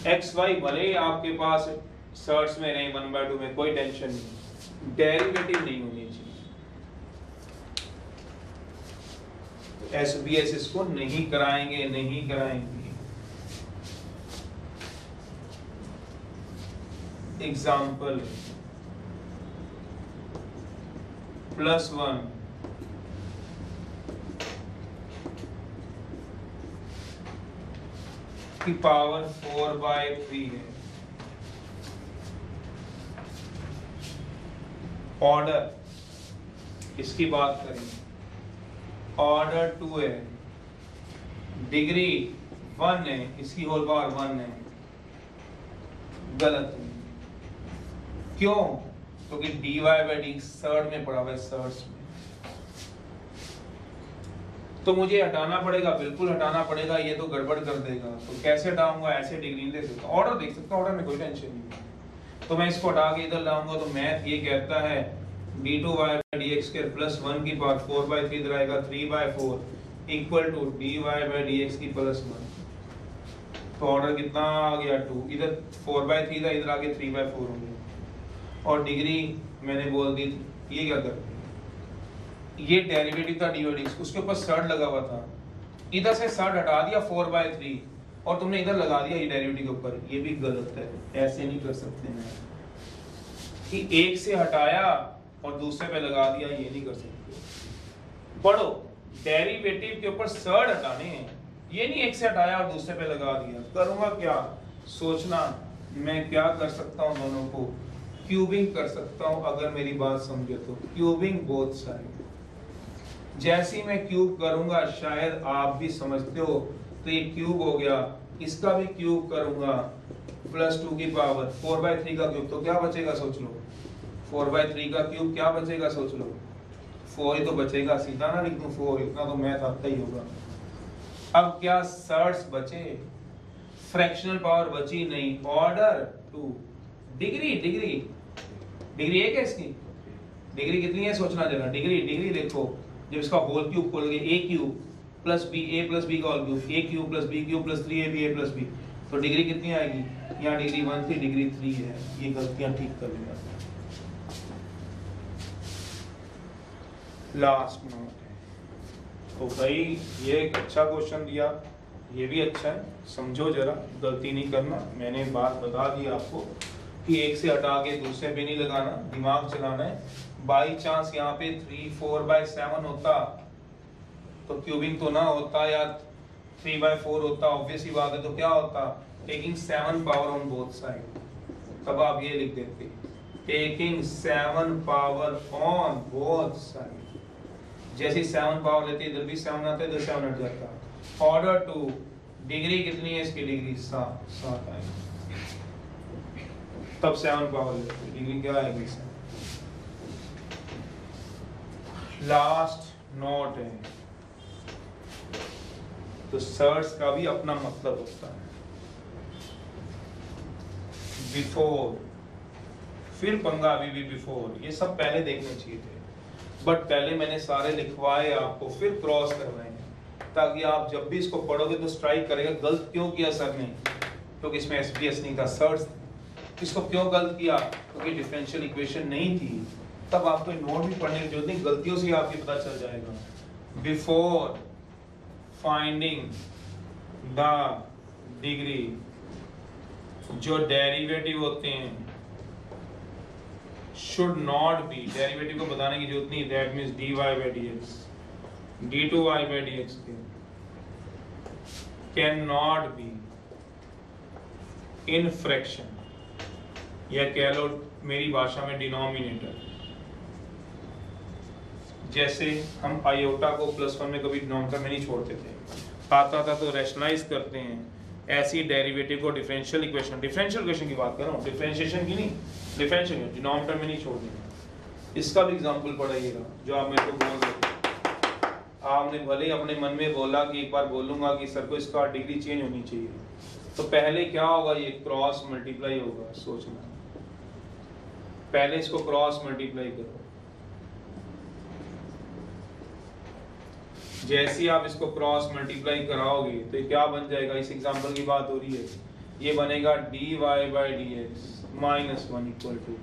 एक्स वाई भले ही आपके पास सर्च में रहे 1/2 में, कोई टेंशन नहीं, डेरिवेटिव नहीं होनी चाहिए। एसबीएस इसको नहीं कराएंगे। एग्जाम्पल +1 की पावर 4/3 है। ऑर्डर इसकी बात करें, ऑर्डर 2 है, डिग्री 1 है, इसकी होल पावर 1 है, गलत है। क्यों? क्योंकि dy/d सर्ड में पड़ा हुआ है, सर्ड्स में, तो मुझे हटाना पड़ेगा, बिल्कुल हटाना पड़ेगा, ये तो गड़बड़ कर देगा। तो कैसे हटाऊंगा, ऐसे डिग्री नहीं दे सकता, ऑर्डर देख सकता हूं, ऑर्डर में कोई टेंशन नहीं। तो मैं इसको हटा के इधर लाऊंगा, तो मैथ ये कहता है d2/dx² प्लस 1 की पावर 4/3 इधर आएगा 3/4 इक्वल टू dy/dx की प्लस 1। तो ऑर्डर कितना आ गया 2, इधर 4/3 था, इधर आगे 3/4 हो गया। और डिग्री मैंने बोल दी, ये क्या कर, ये डेरिवेटिव था dy/dx, उसके ऊपर सर्ड लगा हुआ था, इधर से सर्ड हटा दिया 4/3 और तुमने इधर लगा दिया ये डेरिवेटिव के ऊपर, ये भी गलत है। ऐसे नहीं कर सकते हैं कि एक से हटाया और दूसरे पे लगा दिया, ये नहीं कर सकते। पढ़ो, डेरिवेटिव के ऊपर सर्ड हटाने हैं, ये नहीं एक से हटाया और दूसरे पे लगा दिया। करूंगा क्या, सोचना मैं क्या कर सकता हूं, दोनों को क्यूबिंग कर सकता हूं। अगर मेरी बात समझे तो क्यूबिंग बोथ साइड। जैसे ही मैं क्यूब करूंगा, शायद आप भी समझते हो, तो ये क्यूब हो गया, इसका भी क्यूब करूंगा +2 की पावर 4/3 का क्यूब, तो क्या बचेगा सोच लो, 4/3 का क्यूब क्या बचेगा सोच लो, 4 ही तो बचेगा, सीधा ना लिख दूं 4, इतना तो मैथ आता ही होगा। अब क्या सर्ड्स बचे, फ्रैक्शनल पावर बची नहीं, ऑर्डर 2, डिग्री एक है इसकी, डिग्री कितनी है सोचना जरा, डिग्री देखो, जब इसका होल क्यूब खोलोगे, a³ plus b, a plus b का whole cube, a³ plus b³ plus 3ab a plus b, तो डिग्री कितनी आएगी, यहाँ डिग्री 1 थी, डिग्री 3 है। ये गलतियां ठीक कर लेना। लास्ट नोट है, तो भाई ये एक अच्छा क्वेश्चन दिया, ये भी अच्छा है, समझो जरा, गलती नहीं करना। मैंने बात बता दी आपको कि एक से हटा के दूसरे पे नहीं लगाना, दिमाग चलाना है। बाई चांस यहाँ पे 3/4 होता तो क्यूबिंग तो ना होता, या 3/4 होता, ऑब्वियस ही बात है, तो क्या होता, taking 7 power on both side. तब आप ये लिख देते, taking 7 power on both side. जैसे 7 पावर लेते इधर भी 7 आता है, इधर 7 हट जाता। ऑर्डर 2 डिग्री कितनी है इसकी, डिग्री 7 आएगी, तब 7 पावर डिग्री क्या आएगी। लास्ट नोट है, तो सर्च का भी अपना मतलब होता है। बिफोर, फिर पंगा अभी भी बिफोर, ये सब पहले देखने चाहिए थे, बट पहले मैंने सारे लिखवाए आपको, फिर क्रॉस करवाए ताकि आप जब भी इसको पढ़ोगे तो स्ट्राइक करेगा गलत क्यों किया सर ने, क्योंकि इसमें एसपीएस नहीं था, सर्च। इसको क्यों गलत किया, क्योंकि डिफरेंशियल इक्वेशन नहीं थी। तब आपको नोट भी पढ़ने की जरूरत नहीं, गलतियों से आपको पता चल जाएगा। बिफोर फाइंडिंग द डिग्री, जो डेरिवेटिव होते हैं should not be, डेरिवेटिव को बताने की जरूरत नहीं, that means dy by dx, d2y by dx cannot be in fraction, या कह लो मेरी भाषा में डिनोमिनेटर। जैसे हम आयोटा को +1 में कभी डिनोमिनेटर में नहीं छोड़ते थे, आता था तो रैशनलाइज करते हैं, ऐसी डेरिवेटिव को डिफरेंशियल इक्वेशन की बात कर रहा हूँ, डिफरेंशिएशन की नहीं, डिफरेंशियल डिनोमिनेटर में नहीं छोड़ना। इसका भी एग्जांपल पढ़ाइएगा जो आप मेरे को बोल रहे थे। आपने भले अपने मन में बोला कि एक बार बोलूंगा कि सर को इसका डिग्री चेंज होनी चाहिए, तो पहले क्या होगा, ये क्रॉस मल्टीप्लाई होगा। सोचना, पहले इसको क्रॉस मल्टीप्लाई करो, जैसे आप इसको क्रॉस मल्टीप्लाई कराओगे तो ये क्या बन जाएगा, इस एग्जांपल की बात हो रही है, ये बनेगा dy by dx -1 equal to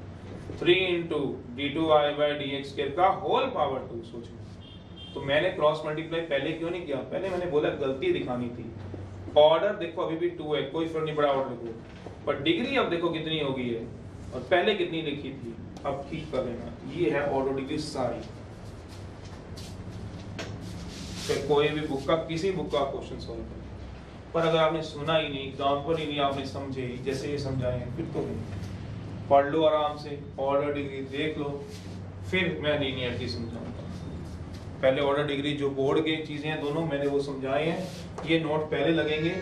3 into d2y by dx का होल पावर 2। सोचो, तो मैंने क्रॉस मल्टीप्लाई पहले क्यों नहीं किया, पहले मैंने बोला गलती दिखानी थी। ऑर्डर देखो अभी भी 2 है, कोई फर्क नहीं पड़ा ऑर्डर को, पर डिग्री अब देखो कितनी हो गई है और पहले कितनी लिखी थी, अब ठीक कर लेना। ये है ऑर्डर डिग्री सारी, कोई भी बुक का, किसी बुक का क्वेश्चन सॉल्व करें, पर अगर आपने सुना ही नहीं, एग्जाम्पल ही नहीं आपने समझे, जैसे ये समझाए फिर तो नहीं। पढ़ लो आराम से, ऑर्डर डिग्री देख लो, फिर मैं लीनियरिटी समझाऊंगा। पहले ऑर्डर डिग्री जो बोर्ड के चीजें हैं दोनों मैंने वो समझाए हैं, ये नोट पहले लगेंगे।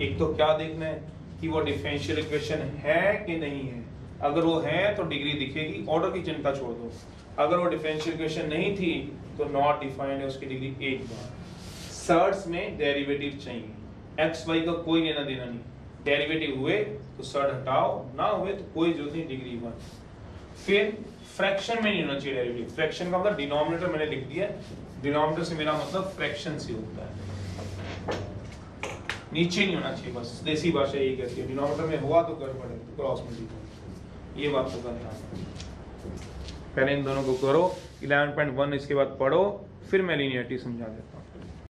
एक तो क्या देखना है कि वो डिफरेंशियल इक्वेशन है कि नहीं है, अगर वो है तो डिग्री दिखेगी, ऑर्डर की चिंता छोड़ दो। अगर वो डिफरेंशियल इक्वेशन नहीं थी तो नॉट डिफाइंड है, उसकी डिग्री 1 बार। सर्ट्स में डेरिवेटिव चाहिए, एक्स वाई का कोई लेना देना नहीं, डेरिवेटिव हुए तो सर्ट हटाओ, ना हुए तो कोई जरूरत नहीं, डिग्री 1। फिर फ्रैक्शन में नहीं होना चाहिए डेरिवेटिव, फ्रैक्शन का मतलब डिनोमिनेटर मैंने लिख दिया, डिनोमिनेटर से मेरा मतलब फ्रैक्शन से होता है, नीचे नहीं होना चाहिए, बस देसी भाषा यही कहती है, डिनोमिनेटर में हुआ तो गड़बड़ है, तो क्रॉस मल्टीप्लाई, ये बात तो करना। पहले इन दोनों को करो, 11.1 इसके बाद पढ़ो, फिर मैं लीनियरिटी समझा देता हूँ।